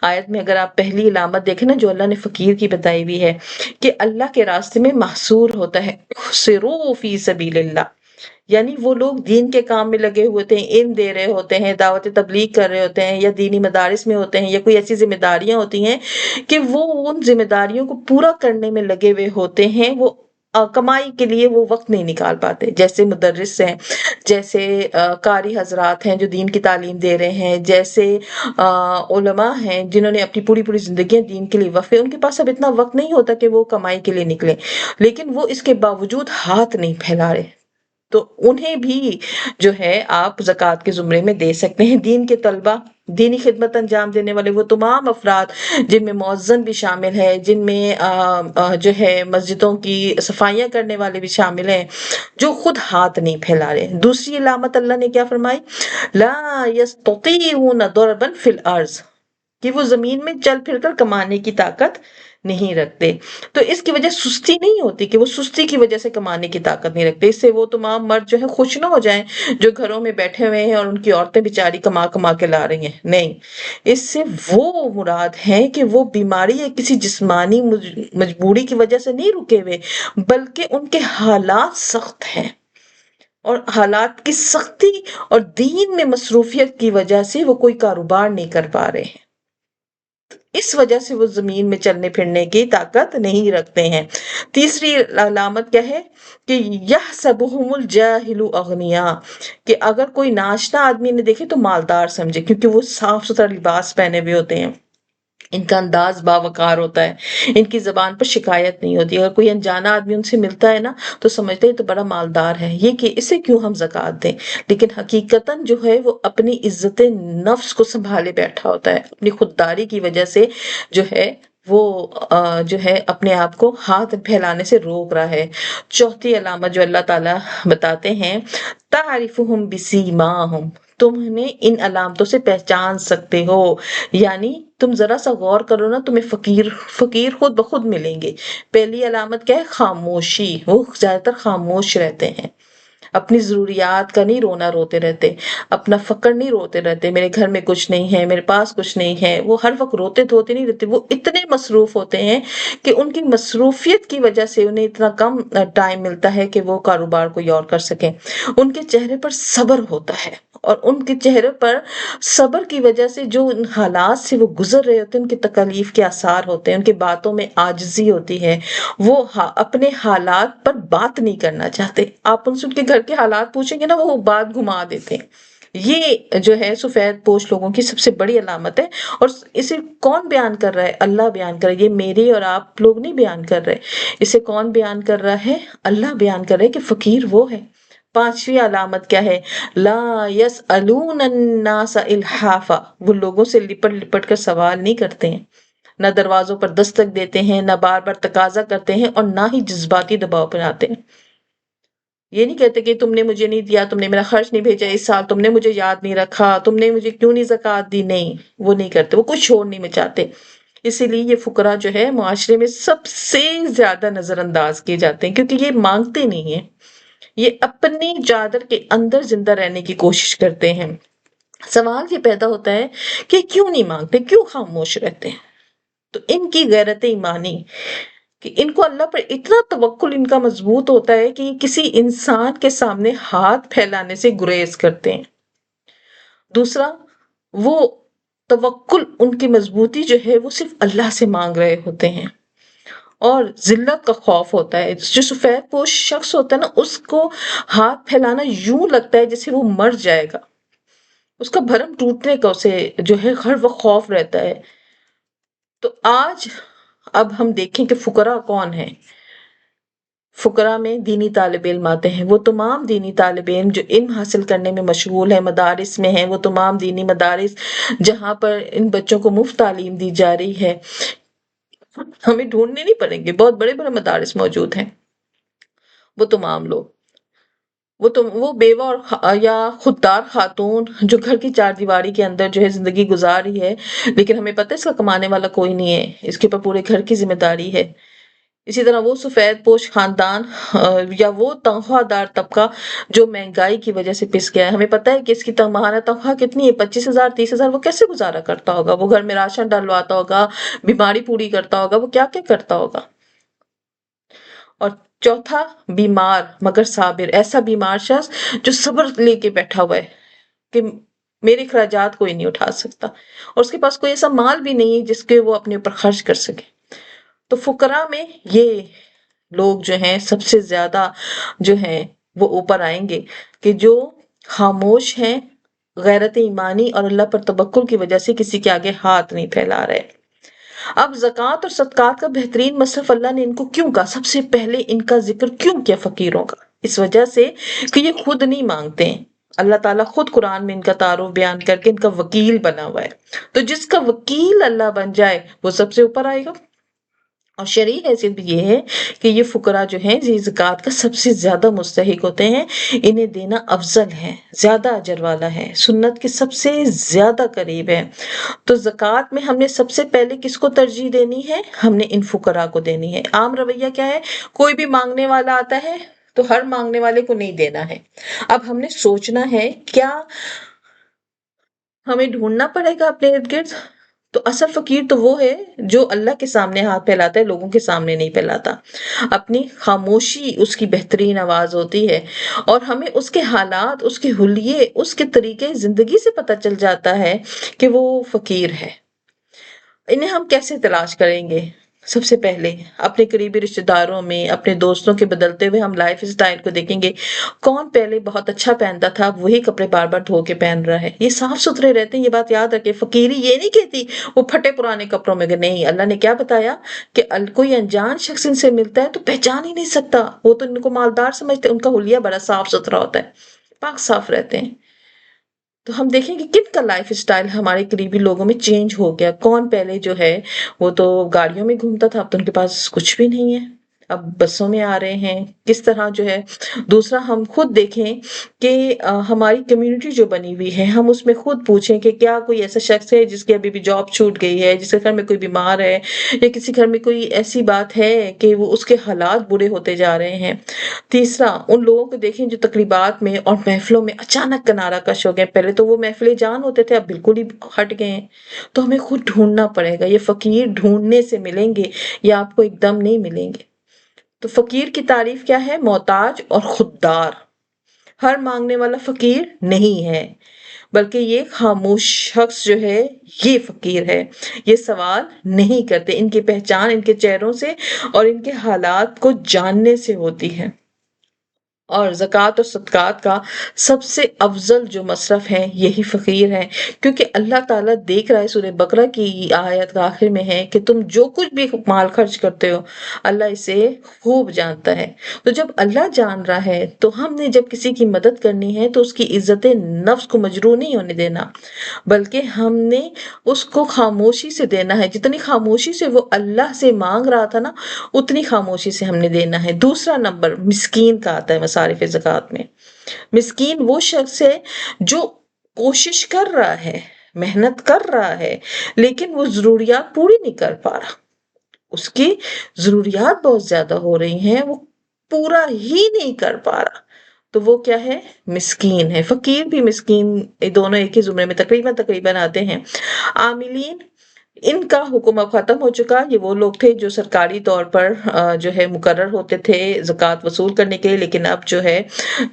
آیت میں اگر آپ پہلی علامت دیکھیں نا جو اللہ نے فقیر کی بتائی ہوئی ہے کہ اللہ کے راستے میں محصور ہوتا ہے، احصروا فی سبیل اللہ، یعنی وہ لوگ دین کے کام میں لگے ہوئے ہوتے ہیں، علم دے رہے ہوتے ہیں، دعوت تبلیغ کر رہے ہوتے ہیں، یا دینی مدارس میں ہوتے ہیں، یا کوئی ایسی ذمہ داریاں ہوتی ہیں کہ وہ ان ذمہ داریوں کو پورا کرنے میں لگے ہوئے ہوتے ہیں، وہ کمائی کے لیے وہ وقت نہیں نکال پاتے، جیسے مدرس ہیں، جیسے قاری حضرات ہیں جو دین کی تعلیم دے رہے ہیں، جیسے علماء ہیں جنہوں نے اپنی پوری زندگیاں دین کے لیے وقف ہے، ان کے پاس اب اتنا وقت نہیں ہوتا کہ وہ کمائی کے لیے نکلیں، لیکن وہ اس کے باوجود ہاتھ نہیں پھیلا رہے، تو انہیں بھی جو ہے آپ زکوٰۃ کے زمرے میں دے سکتے ہیں۔ دین کے طلبہ، دینی خدمت انجام دینے والے وہ تمام افراد جن میں مؤذن بھی شامل ہے، جن میں جو ہے مسجدوں کی صفائیاں کرنے والے بھی شامل ہیں، جو خود ہاتھ نہیں پھیلا رہے۔ دوسری علامت اللہ نے کیا فرمائی؟ لا يستطيعون ضربا في الارض، کہ وہ زمین میں چل پھر کر کمانے کی طاقت نہیں رکھتے۔ تو اس کی وجہ سستی نہیں ہوتی کہ وہ سستی کی وجہ سے کمانے کی طاقت نہیں رکھتے، اس سے وہ تمام مرد جو ہے خوش نہ ہو جائیں جو گھروں میں بیٹھے ہوئے ہیں اور ان کی عورتیں بیچاری کما کما کے لا رہی ہیں، نہیں، اس سے وہ مراد ہے کہ وہ بیماری یا کسی جسمانی مجبوری کی وجہ سے نہیں رکے ہوئے، بلکہ ان کے حالات سخت ہیں، اور حالات کی سختی اور دین میں مصروفیت کی وجہ سے وہ کوئی کاروبار نہیں کر پا رہے ہیں، اس وجہ سے وہ زمین میں چلنے پھرنے کی طاقت نہیں رکھتے ہیں۔ تیسری علامت کیا ہے کہ یحسبہم الجاہل اغنیاء، کہ اگر کوئی ناشنا آدمی انہیں دیکھے تو مالدار سمجھے، کیونکہ وہ صاف ستھرا لباس پہنے ہوئے ہوتے ہیں، ان کا انداز باوقار ہوتا ہے، ان کی زبان پر شکایت نہیں ہوتی، اگر کوئی انجانا آدمی ان سے ملتا ہے نا تو سمجھتے ہیں تو بڑا مالدار ہے، یہ کہ اسے کیوں ہم زکوٰۃ دیں، لیکن حقیقتاً جو ہے وہ اپنی عزت نفس کو سنبھالے بیٹھا ہوتا ہے، اپنی خودداری کی وجہ سے جو ہے وہ جو ہے اپنے آپ کو ہاتھ پھیلانے سے روک رہا ہے۔ چوتھی علامت جو اللہ تعالیٰ بتاتے ہیں، تعرفہم بسیماہم، تم انہیں ان علامتوں سے پہچان سکتے ہو، یعنی تم ذرا سا غور کرو نا تمہیں فقیر خود بخود ملیں گے۔ پہلی علامت کیا ہے؟ خاموشی، وہ زیادہ تر خاموش رہتے ہیں، اپنی ضروریات کا نہیں رونا روتے رہتے، اپنا فقر نہیں روتے رہتے، میرے گھر میں کچھ نہیں ہے، میرے پاس کچھ نہیں ہے، وہ ہر وقت روتے دھوتے نہیں رہتے، وہ اتنے مصروف ہوتے ہیں کہ ان کی مصروفیت کی وجہ سے انہیں اتنا کم ٹائم ملتا ہے کہ وہ کاروبار کوئی اور کر سکیں۔ ان کے چہرے پر صبر ہوتا ہے، اور ان کے چہرے پر صبر کی وجہ سے جو ان حالات سے وہ گزر رہے ہوتے ہیں، ان کی تکالیف کے آثار ہوتے ہیں، ان کی باتوں میں عاجزی ہوتی ہے، وہ اپنے حالات پر بات نہیں کرنا چاہتے، آپ ان سے ان کے گھر کے حالات پوچھیں گے نا وہ بات گھما دیتے ہیں۔ یہ جو ہے سفید پوش لوگوں کی سب سے بڑی علامت ہے، اور اسے کون بیان کر رہا ہے؟ اللہ بیان کر رہا ہے، یہ میرے اور آپ لوگ نہیں بیان کر رہے، اسے کون بیان کر رہا ہے؟ اللہ بیان کر رہا ہے کہ فقیر وہ ہے۔ پانچویں علامت کیا ہے؟ لا یسألون الناس الحافا، وہ لوگوں سے لپٹ لپٹ کر سوال نہیں کرتے ہیں، نہ دروازوں پر دستک دیتے ہیں، نہ بار بار تقاضا کرتے ہیں، اور نہ ہی جذباتی دباؤ بناتے ہیں۔ یہ نہیں کہتے کہ تم نے مجھے نہیں دیا، تم نے میرا خرچ نہیں بھیجا اس سال، تم نے مجھے یاد نہیں رکھا، تم نے مجھے کیوں نہیں زکوٰۃ دی، نہیں، وہ نہیں کرتے، وہ کچھ شور نہیں مچاتے۔ اسی لیے یہ فقراء جو ہے معاشرے میں سب سے زیادہ نظر انداز کیے جاتے ہیں، کیونکہ یہ مانگتے نہیں ہیں، یہ اپنی چادر کے اندر زندہ رہنے کی کوشش کرتے ہیں۔ سوال یہ پیدا ہوتا ہے کہ کیوں نہیں مانگتے، کیوں خاموش رہتے ہیں؟ تو ان کی غیرت ایمانی کہ ان کو اللہ پر اتنا توکل ان کا مضبوط ہوتا ہے کہ یہ کسی انسان کے سامنے ہاتھ پھیلانے سے گریز کرتے ہیں، دوسرا وہ توکل، ان کی مضبوطی جو ہے وہ صرف اللہ سے مانگ رہے ہوتے ہیں، اور ذلت کا خوف ہوتا ہے. جو سفید پوش شخص ہوتا ہے نا، اس کو ہاتھ پھیلانا یوں لگتا ہے جیسے وہ مر جائے گا، اس کا بھرم ٹوٹنے کا اسے جو ہے ہر وقت خوف رہتا ہے. تو آج اب ہم دیکھیں کہ فقراء کون ہیں. فقراء میں دینی طالب علم آتے ہیں، وہ تمام دینی طالب علم جو علم حاصل کرنے میں مشغول ہیں، مدارس میں ہیں، وہ تمام دینی مدارس جہاں پر ان بچوں کو مفت تعلیم دی جا رہی ہے. ہمیں ڈھونڈنے نہیں پڑیں گے، بہت بڑے بڑے مدارس موجود ہیں. وہ تمام لوگ، وہ بیوہ اور یا خوددار خاتون جو گھر کی چار دیواری کے اندر جو ہے زندگی گزار رہی ہے، لیکن ہمیں پتہ ہے اس کا کمانے والا کوئی نہیں ہے، اس کے اوپر پورے گھر کی ذمہ داری ہے. اسی طرح وہ سفید پوش خاندان یا وہ تنخواہ دار طبقہ جو مہنگائی کی وجہ سے پس گیا ہے. ہمیں پتہ ہے کہ اس کی ماہانہ تنخواہ کتنی ہے، 25,000 30,000. وہ کیسے گزارا کرتا ہوگا؟ وہ گھر میں راشن ڈلواتا ہوگا، بیماری پوری کرتا ہوگا، وہ کیا کیا کرتا ہوگا. اور چوتھا، بیمار مگر صابر، ایسا بیمار شخص جو صبر لے کے بیٹھا ہوا ہے کہ میرے اخراجات کوئی نہیں اٹھا سکتا، اور اس کے پاس کوئی ایسا مال بھی نہیں جس کے وہ اپنے اوپر خرچ کر سکے. تو فقراء میں یہ لوگ جو ہیں سب سے زیادہ جو ہیں وہ اوپر آئیں گے، کہ جو خاموش ہیں، غیرت ایمانی اور اللہ پر توکل کی وجہ سے کسی کے آگے ہاتھ نہیں پھیلا رہے. اب زکوٰۃ اور صدقات کا بہترین مصرف اللہ نے ان کو کیوں کہا؟ سب سے پہلے ان کا ذکر کیوں کیا فقیروں کا؟ اس وجہ سے کہ یہ خود نہیں مانگتے ہیں. اللہ تعالیٰ خود قرآن میں ان کا تعارف بیان کر کے ان کا وکیل بنا ہوا ہے. تو جس کا وکیل اللہ بن جائے وہ سب سے اوپر آئے گا. اور شرعی حیثیت بھی یہ ہے کہ یہ فقراء جو ہیں یہ زکوٰۃ کا سب سے زیادہ مستحق ہوتے ہیں، انہیں دینا افضل ہے، زیادہ اجر والا ہے، سنت کے سب سے زیادہ قریب ہے. تو زکوٰۃ میں ہم نے سب سے پہلے کس کو ترجیح دینی ہے؟ ہم نے ان فقراء کو دینی ہے. عام رویہ کیا ہے؟ کوئی بھی مانگنے والا آتا ہے تو ہر مانگنے والے کو نہیں دینا ہے. اب ہم نے سوچنا ہے، کیا ہمیں ڈھونڈنا پڑے گا اپنے ارد گرد. تو اصل فقیر تو وہ ہے جو اللہ کے سامنے ہاتھ پھیلاتا ہے، لوگوں کے سامنے نہیں پھیلاتا. اپنی خاموشی اس کی بہترین آواز ہوتی ہے، اور ہمیں اس کے حالات، اس کے حلیے، اس کے طریقے زندگی سے پتہ چل جاتا ہے کہ وہ فقیر ہے. انہیں ہم کیسے تلاش کریں گے؟ سب سے پہلے اپنے قریبی رشتہ داروں میں، اپنے دوستوں کے بدلتے ہوئے ہم لائف سٹائل کو دیکھیں گے. کون پہلے بہت اچھا پہنتا تھا، وہی کپڑے بار بار دھو کے پہن رہا ہے. یہ صاف ستھرے رہتے ہیں. یہ بات یاد رکھے، فقیری یہ نہیں کہتی وہ پھٹے پرانے کپڑوں میں گئے. نہیں، اللہ نے کیا بتایا کہ کوئی انجان شخص ان سے ملتا ہے تو پہچان ہی نہیں سکتا. وہ تو ان کو مالدار سمجھتے ہیں، ان کا حلیہ بڑا صاف ستھرا ہوتا ہے، پاک صاف رہتے ہیں. تو ہم دیکھیں کہ کن کا لائف سٹائل ہمارے قریبی لوگوں میں چینج ہو گیا. کون پہلے جو ہے وہ تو گاڑیوں میں گھومتا تھا، اب تو ان کے پاس کچھ بھی نہیں ہے، اب بسوں میں آ رہے ہیں. کس طرح جو ہے. دوسرا، ہم خود دیکھیں کہ ہماری کمیونٹی جو بنی ہوئی ہے، ہم اس میں خود پوچھیں کہ کیا کوئی ایسا شخص ہے جس کی ابھی بھی جاب چھوٹ گئی ہے، جس کے گھر میں کوئی بیمار ہے، یا کسی گھر میں کوئی ایسی بات ہے کہ وہ اس کے حالات برے ہوتے جا رہے ہیں. تیسرا، ان لوگوں کو دیکھیں جو تقریبات میں اور محفلوں میں اچانک کنارہ کش ہو گئے. پہلے تو وہ محفل جان ہوتے تھے، اب بالکل ہی ہٹ گئے ہیں. تو ہمیں خود ڈھونڈنا پڑے گا. یہ فقیر ڈھونڈنے سے ملیں گے یا آپ کو ایک دم نہیں ملیں گے. تو فقیر کی تعریف کیا ہے؟ محتاج اور خوددار. ہر مانگنے والا فقیر نہیں ہے، بلکہ یہ خاموش شخص جو ہے یہ فقیر ہے. یہ سوال نہیں کرتے. ان کی پہچان ان کے چہروں سے اور ان کے حالات کو جاننے سے ہوتی ہے. اور زکوٰۃ اور صدقات کا سب سے افضل جو مصرف ہے یہی فقیر ہے، کیونکہ اللہ تعالیٰ دیکھ رہا ہے. سورہ بقرہ کی آیت کا آخر میں ہے کہ تم جو کچھ بھی مال خرچ کرتے ہو اللہ اسے خوب جانتا ہے. تو جب اللہ جان رہا ہے تو ہم نے جب کسی کی مدد کرنی ہے تو اس کی عزت نفس کو مجروح نہیں ہونے دینا، بلکہ ہم نے اس کو خاموشی سے دینا ہے. جتنی خاموشی سے وہ اللہ سے مانگ رہا تھا نا، اتنی خاموشی سے ہم نے دینا ہے. دوسرا نمبر مسکین کا آتا ہے مصارف زکوٰۃ میں. مسکین وہ شخص ہے جو کوشش کر رہا ہے، محنت کر رہا ہے، لیکن وہ ضروریات پوری نہیں کر پا رہا. اس کی ضروریات بہت زیادہ ہو رہی ہیں، وہ پورا ہی نہیں کر پا رہا. تو وہ کیا ہے؟ مسکین ہے. فقیر بھی مسکین، یہ دونوں ایک ہی زمرے میں تقریباً آتے ہیں. عاملین ان کا حکم اب ختم ہو چکا. یہ وہ لوگ تھے جو سرکاری طور پر جو ہے مقرر ہوتے تھے زکوٰۃ وصول کرنے کے لیے، لیکن اب جو ہے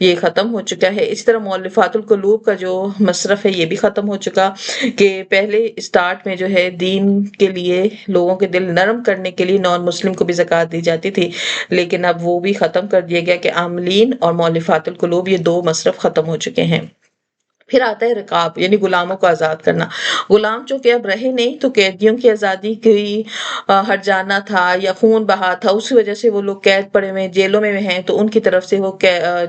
یہ ختم ہو چکا ہے. اسی طرح مؤلفات القلوب کا جو مصرف ہے یہ بھی ختم ہو چکا، کہ پہلے اسٹارٹ میں جو ہے دین کے لیے لوگوں کے دل نرم کرنے کے لیے نان مسلم کو بھی زکوٰۃ دی جاتی تھی، لیکن اب وہ بھی ختم کر دیا گیا کہ عاملین اور مؤلفات القلوب یہ دو مصرف ختم ہو چکے ہیں. پھر آتا ہے رقاب، یعنی غلاموں کو آزاد کرنا. غلام چونکہ اب رہے نہیں تو قیدیوں کی آزادی کی ہٹ جانا تھا یا خون بہا تھا، اسی وجہ سے وہ لوگ قید پڑے ہوئے جیلوں میں ہیں، تو ان کی طرف سے وہ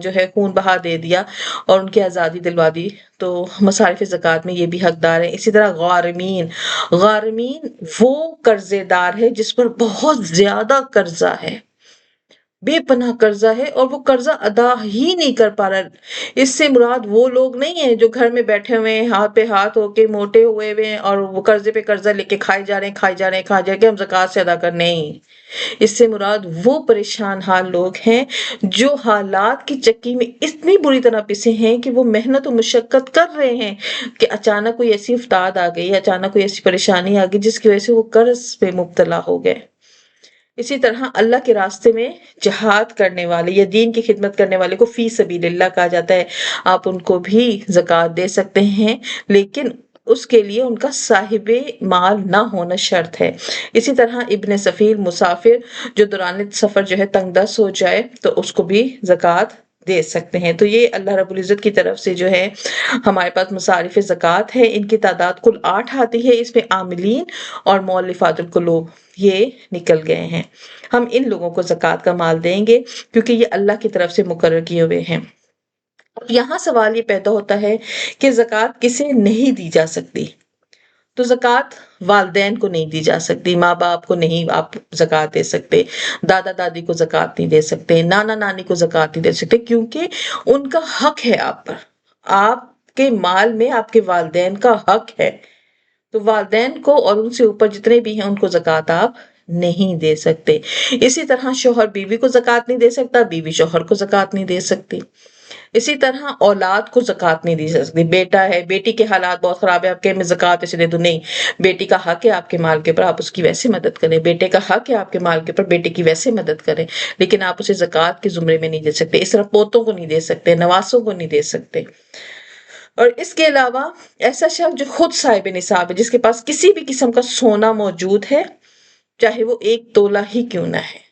جو ہے خون بہا دے دیا اور ان کی آزادی دلوا دی، تو مصارف زکوٰۃ میں یہ بھی حقدار ہیں. اسی طرح غارمین، غارمین وہ قرضے دار ہے جس پر بہت زیادہ قرضہ ہے، بے پناہ قرضہ ہے اور وہ قرضہ ادا ہی نہیں کر پا رہا. اس سے مراد وہ لوگ نہیں ہیں جو گھر میں بیٹھے ہوئے ہیں ہاتھ پہ ہاتھ ہو کے موٹے ہوئے ہوئے ہیں اور وہ قرضے پہ قرضہ لے کے کھائے جا رہے ہیں کھائے جا رہے ہیں کھائے جا رہے ہیں کہ ہم زکوٰۃ سے ادا کر. نہیں، اس سے مراد وہ پریشان حال لوگ ہیں جو حالات کی چکی میں اتنی بری طرح پسے ہیں کہ وہ محنت و مشقت کر رہے ہیں کہ اچانک کوئی ایسی افتاد آ گئی، اچانک کوئی ایسی پریشانی آ گئی جس کی وجہ سے وہ قرض پہ مبتلا ہو گئے. اسی طرح اللہ کے راستے میں جہاد کرنے والے یا دین کی خدمت کرنے والے کو فی سبیل اللہ کہا جاتا ہے. آپ ان کو بھی زکوٰۃ دے سکتے ہیں، لیکن اس کے لیے ان کا صاحب مال نہ ہونا شرط ہے. اسی طرح ابن سفیر مسافر جو دوران سفر جو ہے تنگ دست ہو جائے تو اس کو بھی زکوٰۃ دے سکتے ہیں. تو یہ اللہ رب العزت کی طرف سے جو ہے ہمارے پاس مصارف زکوٰۃ ہے. ان کی تعداد کل 8 آتی ہے، اس میں عاملین اور مؤلفات القلوب یہ نکل گئے ہیں. ہم ان لوگوں کو زکوٰۃ کا مال دیں گے کیونکہ یہ اللہ کی طرف سے مقرر کیے ہوئے ہیں. یہاں سوال یہ پیدا ہوتا ہے کہ زکوٰۃ کسے نہیں دی جا سکتی؟ تو زکوٰۃ والدین کو نہیں دی جا سکتی، ماں باپ کو نہیں آپ زکوٰۃ دے سکتے، دادا دادی کو زکوٰۃ نہیں دے سکتے، نانا نانی کو زکوٰۃ نہیں دے سکتے، کیونکہ ان کا حق ہے آپ پر. آپ کے مال میں آپ کے والدین کا حق ہے، تو والدین کو اور ان سے اوپر جتنے بھی ہیں ان کو زکوٰۃ آپ نہیں دے سکتے. اسی طرح شوہر بیوی کو زکوٰۃ نہیں دے سکتا، بیوی شوہر کو زکوٰۃ نہیں دے سکتی. اسی طرح اولاد کو زکوٰۃ نہیں دی جا سکتی. بیٹا ہے، بیٹی کے حالات بہت خراب ہے، آپ کہ میں زکوٰۃ ایسے دے دوں، نہیں. بیٹی کا حق ہے آپ کے مال کے اوپر، آپ اس کی ویسے مدد کریں. بیٹے کا حق ہے آپ کے مال کے اوپر، بیٹے کی ویسے مدد کریں، لیکن آپ اسے زکوٰۃ کے زمرے میں نہیں دے سکتے. اس طرح پوتوں کو نہیں دے سکتے، نواسوں کو نہیں دے سکتے. اور اس کے علاوہ ایسا شخص جو خود صاحب نصاب ہے، جس کے پاس کسی بھی قسم کا سونا موجود ہے، چاہے وہ 1 تولہ ہی کیوں نہ ہے،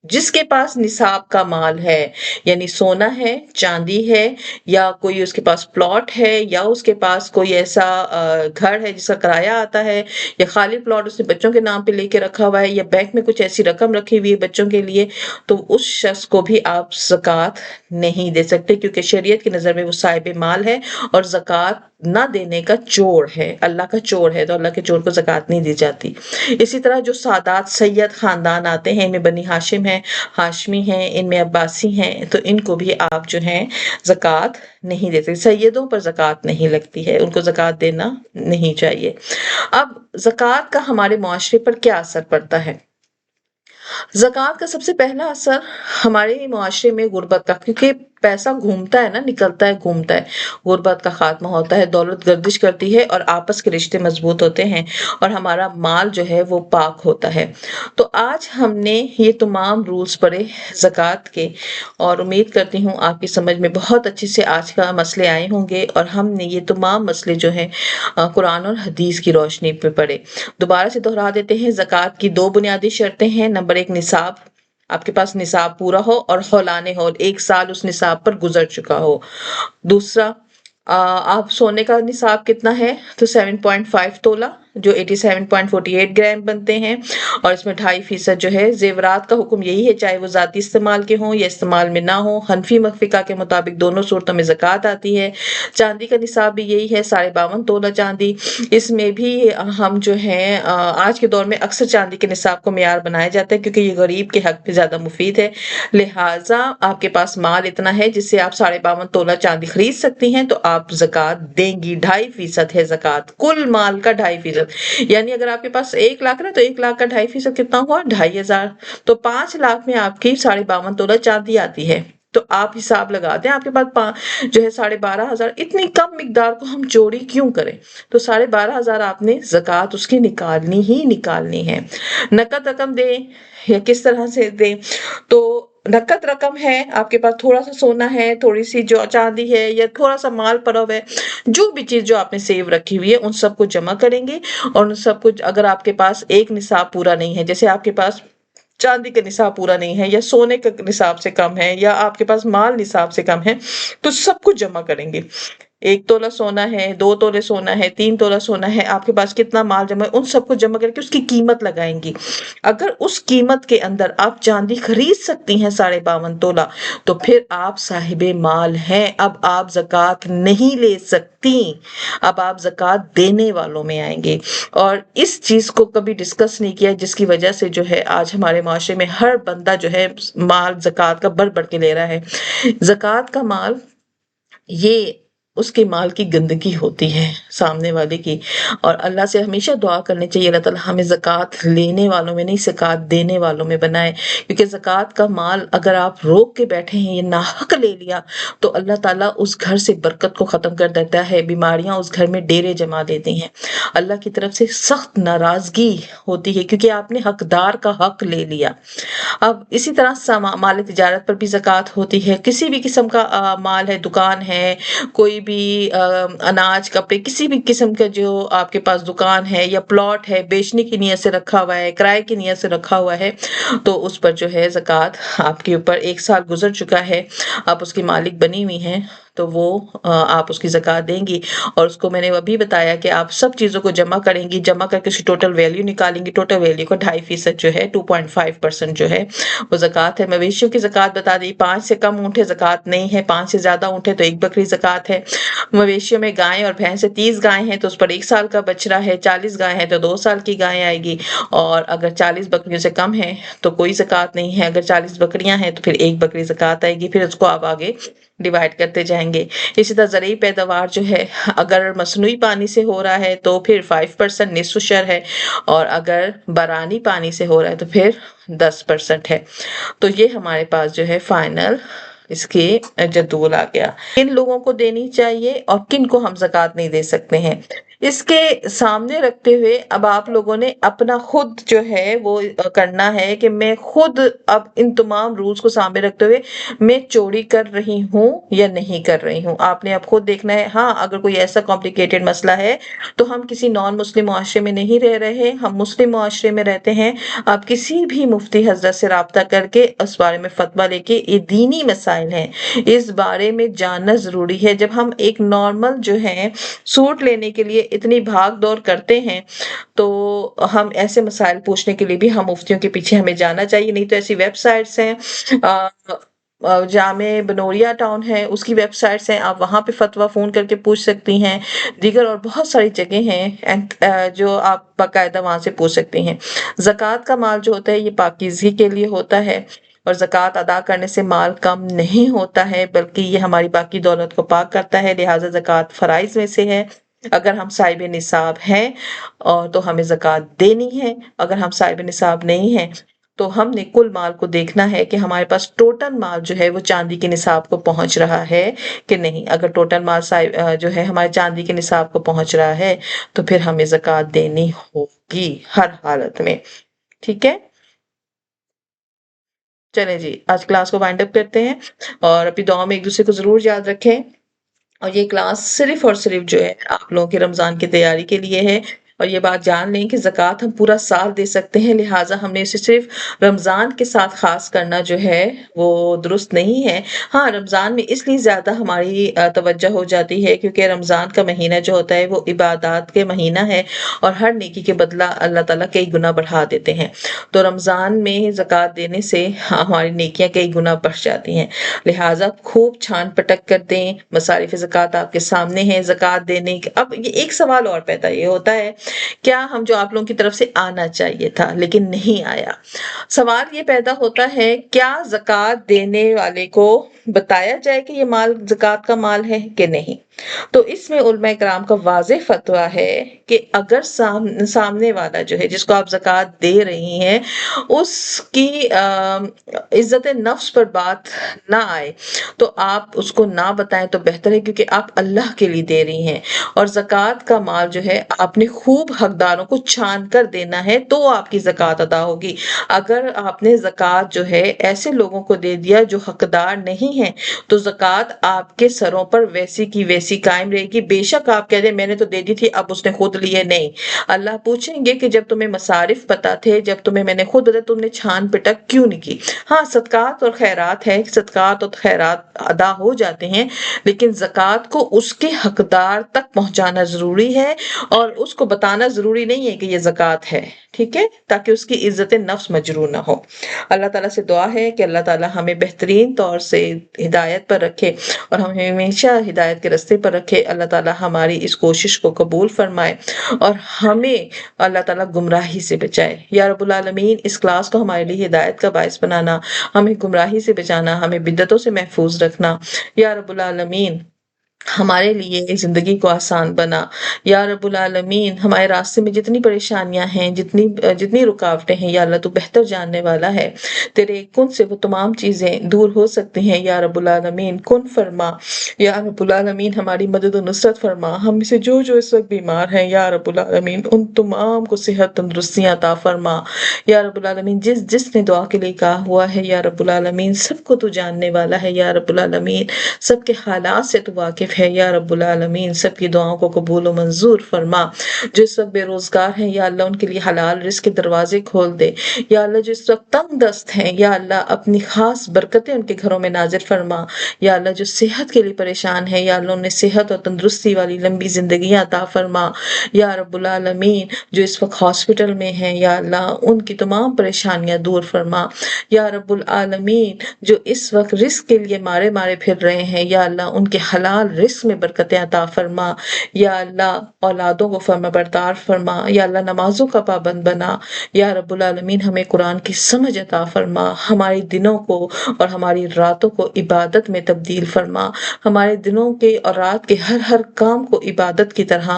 جس کے پاس نصاب کا مال ہے، یعنی سونا ہے، چاندی ہے، یا کوئی اس کے پاس پلاٹ ہے، یا اس کے پاس کوئی ایسا گھر ہے جس کا کرایہ آتا ہے، یا خالی پلاٹ اس نے بچوں کے نام پہ لے کے رکھا ہوا ہے، یا بینک میں کچھ ایسی رقم رکھی ہوئی ہے بچوں کے لیے، تو اس شخص کو بھی آپ زکوٰۃ نہیں دے سکتے، کیونکہ شریعت کی نظر میں وہ صاحب مال ہے اور زکوٰۃ نہ دینے کا چور ہے، اللہ کا چور ہے، تو اللہ کے چور کو زکوٰۃ نہیں دی جاتی. اسی طرح جو سادات سید خاندان آتے ہیں، ان میں بنی ہاشم ہیں، ہاشمی ہیں، ان میں عباسی ہیں، تو ان کو بھی آپ جو ہیں زکوٰۃ نہیں دے سکتے. سیدوں پر زکوٰۃ نہیں لگتی ہے، ان کو زکوٰۃ دینا نہیں چاہیے. اب زکوٰۃ کا ہمارے معاشرے پر کیا اثر پڑتا ہے؟ زکوٰۃ کا سب سے پہلا اثر ہمارے معاشرے میں غربت کا، کیونکہ پیسہ گھومتا ہے نا، نکلتا ہے گھومتا ہے، غربت کا خاتمہ ہوتا ہے، دولت گردش کرتی ہے اور آپس کے رشتے مضبوط ہوتے ہیں اور ہمارا مال جو ہے وہ پاک ہوتا ہے. تو آج ہم نے یہ تمام رولز پڑھے زکوٰۃ کے، اور امید کرتی ہوں آپ کی سمجھ میں بہت اچھے سے آج کا مسئلے آئے ہوں گے، اور ہم نے یہ تمام مسئلے جو ہیں قرآن اور حدیث کی روشنی پہ پڑھے. دوبارہ سے دہرا دیتے ہیں، زکوٰۃ کی 2 بنیادی شرطیں ہیں. نمبر 1 نصاب، آپ کے پاس نصاب پورا ہو اور حولانے ہو، 1 سال اس نصاب پر گزر چکا ہو. دوسرا، آپ سونے کا نصاب کتنا ہے؟ تو 7.5 تولہ جو 87.48 گرام بنتے ہیں، اور اس میں 2.5% جو ہے. زیورات کا حکم یہی ہے، چاہے وہ ذاتی استعمال کے ہوں یا استعمال میں نہ ہوں. حنفی فقہ کے مطابق دونوں صورتوں میں زکوٰۃ آتی ہے. چاندی کا نصاب بھی یہی ہے، 52.5 تولہ چاندی. اس میں بھی ہم جو ہیں آج کے دور میں اکثر چاندی کے نصاب کو معیار بنایا جاتا ہے، کیونکہ یہ غریب کے حق پہ زیادہ مفید ہے. لہٰذا آپ کے پاس مال اتنا ہے جس سے آپ 52.5 تولہ چاندی خرید سکتی ہیں، تو آپ زکوٰۃ دیں گی. 2.5% ہے زکوٰۃ، کل مال کا 2.5%. یعنی اگر آپ کے پاس 1 لاکھ ہے تو 1 لاکھ کا 2.5% کتنا ہوا؟ 2,500. تو 5 لاکھ میں آپ کی 52.5 تولہ چاندی آتی ہے. تو آپ حساب لگا دیں، آپ کے پاس جو ہے 12,500، اتنی کم مقدار کو ہم چوری کیوں کریں؟ تو 12,500 آپ نے زکوٰۃ اس کی نکالنی ہی نکالنی ہے۔ نقد رقم دیں یا کس طرح سے دیں؟ تو نقد رقم ہے، آپ کے پاس تھوڑا سا سونا ہے، تھوڑی سی جو چاندی ہے، یا تھوڑا سا مال پڑا ہوا ہے، جو بھی چیز جو آپ نے سیو رکھی ہوئی ہے ان سب کو جمع کریں گے، اور ان سب کو اگر آپ کے پاس ایک نصاب پورا نہیں ہے، جیسے آپ کے پاس چاندی کا نصاب پورا نہیں ہے، یا سونے کا نصاب سے کم ہے، یا آپ کے پاس مال نصاب سے کم ہے، تو سب کچھ جمع کریں گے۔ 1 تولہ سونا ہے، 2 تولے سونا ہے، 3 تولہ سونا ہے، آپ کے پاس کتنا مال جمع ہے، ان سب کو جمع کر کے اس کی قیمت لگائیں گی۔ اگر اس قیمت کے اندر آپ چاندی خرید سکتی ہیں 52.5 تولہ، تو پھر آپ صاحب مال ہیں، اب آپ زکوٰۃ نہیں لے سکتی، اب آپ زکوٰۃ دینے والوں میں آئیں گے۔ اور اس چیز کو کبھی ڈسکس نہیں کیا، جس کی وجہ سے جو ہے آج ہمارے معاشرے میں ہر بندہ جو ہے مال زکوٰۃ کا بڑھ بڑھ کے لے رہا ہے۔ زکوٰۃ کا مال یہ اس کے مال کی گندگی ہوتی ہے سامنے والے کی، اور اللہ سے ہمیشہ دعا کرنی چاہیے اللہ تعالیٰ ہمیں زکوٰۃ لینے والوں میں نہیں، زکوٰۃ دینے والوں میں بنائے، کیونکہ زکوٰۃ کا مال اگر آپ روک کے بیٹھے ہیں، یہ ناحق لے لیا، تو اللہ تعالیٰ اس گھر سے برکت کو ختم کر دیتا ہے، بیماریاں اس گھر میں ڈیرے جما دیتی ہیں، اللہ کی طرف سے سخت ناراضگی ہوتی ہے، کیونکہ آپ نے حقدار کا حق لے لیا۔ اب اسی طرح مال تجارت پر بھی زکوٰۃ ہوتی ہے، کسی بھی قسم کا مال ہے، دکان ہے، کوئی بھی اناج کپڑے، کسی بھی قسم کا جو آپ کے پاس دکان ہے یا پلاٹ ہے، بیچنے کی نیت سے رکھا ہوا ہے، کرائے کی نیت سے رکھا ہوا ہے، تو اس پر جو ہے زکوٰۃ آپ کے اوپر 1 سال گزر چکا ہے، آپ اس کی مالک بنی ہوئی ہیں، تو وہ آپ اس کی زکوٰۃ دیں گی۔ اور اس کو میں نے ابھی بتایا کہ آپ سب چیزوں کو جمع کریں گی، جمع کر کے اس کی ٹوٹل ویلیو نکالیں گی، ٹوٹل ویلیو کا 2.5% جو ہے 2.5% جو ہے وہ زکوٰۃ ہے۔ مویشیوں کی زکوٰۃ بتا دی، 5 سے کم اونٹیں زکوٰۃ نہیں ہے، 5 سے زیادہ اونٹیں تو 1 بکری زکوٰۃ ہے۔ مویشیوں میں گائیں اور بھینس 30 گائیں ہیں تو اس پر 1 سال کا بچڑا ہے، 40 گائیں ہیں تو 2 سال کی گائیں آئے گی، اور اگر 40 بکریوں سے کم ہے تو کوئی زکوٰۃ نہیں ہے، اگر 40 بکریاں ہیں تو پھر 1 بکری زکوٰۃ آئے گی، پھر اس کو آپ آگے ڈیوائڈ کرتے جائیں گے۔ اسی طرح زرعی پیداوار جو ہے اگر مصنوعی پانی سے ہو رہا ہے تو پھر 5% نصف شر ہے، اور اگر بارانی پانی سے ہو رہا ہے تو پھر 10% ہے۔ تو یہ ہمارے پاس جو ہے فائنل اس کے جدول آ گیا، کن لوگوں کو دینی چاہیے اور کن کو ہم زکوٰۃ نہیں دے سکتے ہیں۔ اس کے سامنے رکھتے ہوئے اب آپ لوگوں نے اپنا خود جو ہے وہ کرنا ہے کہ میں خود اب ان تمام رولز کو سامنے رکھتے ہوئے میں چوری کر رہی ہوں یا نہیں کر رہی ہوں، آپ نے اب خود دیکھنا ہے۔ ہاں اگر کوئی ایسا کمپلیکیٹڈ مسئلہ ہے تو ہم کسی نان مسلم معاشرے میں نہیں رہ رہے، ہم مسلم معاشرے میں رہتے ہیں، آپ کسی بھی مفتی حضرت سے رابطہ کر کے اس بارے میں فتویٰ لے کے، یہ دینی مسائل ہیں، اس بارے میں جاننا ضروری ہے۔ جب ہم ایک نارمل جو ہے سوٹ لینے کے لیے اتنی بھاگ دور کرتے ہیں تو ہم ایسے مسائل پوچھنے کے لیے بھی ہم مفتیوں کے پیچھے ہمیں جانا چاہیے، نہیں تو ایسی ویب سائٹس ہیں، جامع بنوریا ٹاؤن ہے اس کی ویب سائٹس ہیں، آپ وہاں پہ فتویٰ فون کر کے پوچھ سکتی ہیں، دیگر اور بہت ساری جگہ ہیں جو آپ باقاعدہ وہاں سے پوچھ سکتی ہیں۔ زکوٰۃ کا مال جو ہوتا ہے یہ پاکیزگی کے لیے ہوتا ہے، اور زکوٰۃ ادا کرنے سے مال کم نہیں ہوتا ہے بلکہ یہ ہماری باقی دولت کو پاک کرتا ہے، لہٰذا زکوٰۃ فرائض میں سے ہے۔ اگر ہم صاحب نصاب ہیں اور تو ہمیں زکوٰۃ دینی ہے، اگر ہم صاحب نصاب نہیں ہیں تو ہم نے کل مال کو دیکھنا ہے کہ ہمارے پاس ٹوٹل مال جو ہے وہ چاندی کے نصاب کو پہنچ رہا ہے کہ نہیں۔ اگر ٹوٹل مال جو ہے ہمارے چاندی کے نصاب کو پہنچ رہا ہے تو پھر ہمیں زکوٰۃ دینی ہوگی ہر حالت میں، ٹھیک ہے۔ چلیں جی آج کلاس کو وائنڈ اپ کرتے ہیں، اور اپنی دعاؤں میں ایک دوسرے کو ضرور یاد رکھیں، اور یہ کلاس صرف اور صرف جو ہے آپ لوگوں کے رمضان کی تیاری کے لیے ہے، اور یہ بات جان لیں کہ زکوٰۃ ہم پورا سال دے سکتے ہیں، لہٰذا ہم نے اسے صرف رمضان کے ساتھ خاص کرنا جو ہے وہ درست نہیں ہے۔ ہاں رمضان میں اس لیے زیادہ ہماری توجہ ہو جاتی ہے کیونکہ رمضان کا مہینہ جو ہوتا ہے وہ عبادات کے مہینہ ہے، اور ہر نیکی کے بدلہ اللہ تعالیٰ کئی گنا بڑھا دیتے ہیں، تو رمضان میں زکوٰۃ دینے سے ہماری نیکیاں کئی گنا بڑھ جاتی ہیں، لہٰذا خوب چھان پٹک کر دیں۔ مصارف زکوٰۃ آپ کے سامنے ہیں، زکوٰۃ دینے اب یہ ایک سوال اور پیدا یہ ہوتا ہے کیا ہم جو آپ لوگوں کی طرف سے آنا چاہیے تھا لیکن نہیں آیا؟ سوال یہ پیدا ہوتا ہے کیا زکوٰۃ دینے والے کو بتایا جائے کہ یہ مال زکوٰۃ کا مال ہے کہ نہیں؟ تو اس میں علماء کرام کا واضح فتویٰ ہے کہ اگر سامنے والا جو ہے جس کو آپ زکوٰۃ دے رہی ہیں اس کی عزت نفس پر بات نہ آئے تو آپ اس کو نہ بتائیں تو بہتر ہے، کیونکہ آپ اللہ کے لیے دے رہی ہیں اور زکوٰۃ کا مال جو ہے آپ نے خوب حقداروں کو چھان کر دینا ہے تو آپ کی زکوٰۃ ادا ہوگی۔ اگر آپ نے زکوٰۃ جو ہے ایسے لوگوں کو دے دیا جو حقدار نہیں ہیں تو زکوٰۃ آپ کے سروں پر ویسی کی ویسی قائم رہے گی، بے شک آپ کہہ دیں میں نے تو دے دی تھی اب اس نے خود لیے، نہیں۔ اللہ پوچھیں گے کہ جب تمہیں مصارف پتا تھے، جب تمہیں میں نے خود بتایا، تم نے چھان پٹک کیوں نہیں کی؟ ہاں صدقات اور خیرات ہے، صدقات اور خیرات ادا ہو جاتے ہیں، لیکن زکوٰۃ کو اس کے حقدار تک پہنچانا ضروری ہے اور اس کو بتانا ضروری نہیں ہے کہ یہ زکوٰۃ ہے، ٹھیک ہے، تاکہ اس کی عزت نفس مجروح نہ ہو۔ اللہ تعالیٰ سے دعا ہے کہ اللہ تعالیٰ ہمیں بہترین طور سے ہدایت پر رکھے اور ہمیں ہمیشہ ہدایت کے راستے پر رکھے۔ اللہ تعالیٰ ہماری اس کوشش کو قبول فرمائے اور ہمیں اللہ تعالیٰ گمراہی سے بچائے۔ یا رب العالمین اس کلاس کو ہمارے لیے ہدایت کا باعث بنانا، ہمیں گمراہی سے بچانا، ہمیں بدعتوں سے محفوظ رکھنا۔ یا رب العالمین ہمارے لیے زندگی کو آسان بنا۔ یا رب العالمین ہمارے راستے میں جتنی پریشانیاں ہیں، جتنی رکاوٹیں ہیں، یا اللہ تو بہتر جاننے والا ہے، تیرے کن سے وہ تمام چیزیں دور ہو سکتی ہیں۔ یا رب العالمین کن فرما، یا رب العالمین ہماری مدد و نصرت فرما۔ ہم میں سے جو اس وقت بیمار ہیں یا رب العالمین ان تمام کو صحت تندرستیاں عطا فرما۔ یا رب العالمین جس نے دعا کے لیے کہا ہوا ہے یا رب العالمین سب کو تو جاننے والا ہے، یا رب العالمین سب کے حالات سے تو واقف ہے، یا رب العالمین سب کی دعاؤں کو قبول و منظور فرما۔ جو اس وقت بے روزگار ہیں یا اللہ ان کے لیے حلال رزق کے دروازے کھول دے۔ یا اللہ جو اس وقت تنگ دست ہیں یا اللہ اپنی خاص برکتیں ان کے گھروں میں نازل فرما۔ یا اللہ جو صحت کے لیے پریشان ہے یا اللہ انہیں صحت اور تندرستی والی لمبی زندگیاں عطا فرما۔ یا رب العالمین جو اس وقت ہاسپٹل میں ہیں یا اللہ ان کی تمام پریشانیاں دور فرما۔ یا رب العالمین جو اس وقت رزق کے لیے مارے پھر رہے ہیں یا اللہ ان کے حلال رزق میں برکتیں عطا فرما۔ یا اللہ اولادوں کو فرما بردار فرما۔ یا اللہ نمازوں کا پابند بنا۔ یا رب العالمین ہمیں قرآن کی سمجھ عطا فرما، ہمارے دنوں کو اور ہماری راتوں کو عبادت میں تبدیل فرما، ہمارے دنوں کے اور رات کے ہر کام کو عبادت کی طرح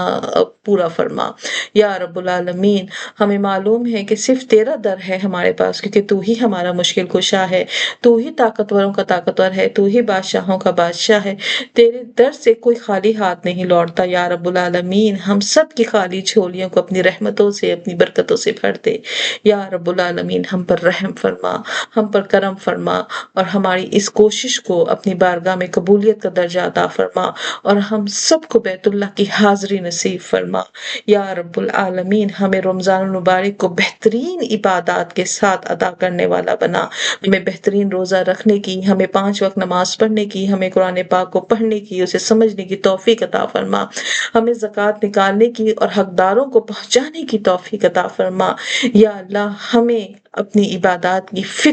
پورا فرما۔ یا رب العالمین ہمیں معلوم ہے کہ صرف تیرا در ہے ہمارے پاس، کیونکہ تو ہی ہمارا مشکل کشا ہے، تو ہی طاقتوروں کا طاقتور ہے، تو ہی بادشاہوں کا بادشاہ ہے، تیرے در سے کوئی خالی ہاتھ نہیں لوٹتا۔ یا رب العالمین ہم سب کی خالی جھولیوں کو اپنی رحمتوں سے اپنی برکتوں سے بھر دے۔ یا رب العالمین ہم پر رحم فرما، ہم پر کرم فرما اور ہماری اس کوشش کو اپنی بارگاہ میں قبولیت کا درجہ عطا فرما اور ہم سب کو بیت اللہ کی حاضری نصیب فرما۔ یا رب العالمین ہمیں رمضان المبارک کو بہترین عبادات کے ساتھ ادا کرنے والا بنا، ہمیں بہترین روزہ رکھنے کی، ہمیں 5 وقت نماز پڑھنے کی، ہمیں قرآن پاک کو پڑھنے کی، اسے سمجھنے کی توفیق عطا فرما، ہمیں زکوٰۃ نکالنے کی اور حقداروں کو پہنچانے کی توفیق عطا فرما۔ یا اللہ ہمیں اپنی عبادات کی فکر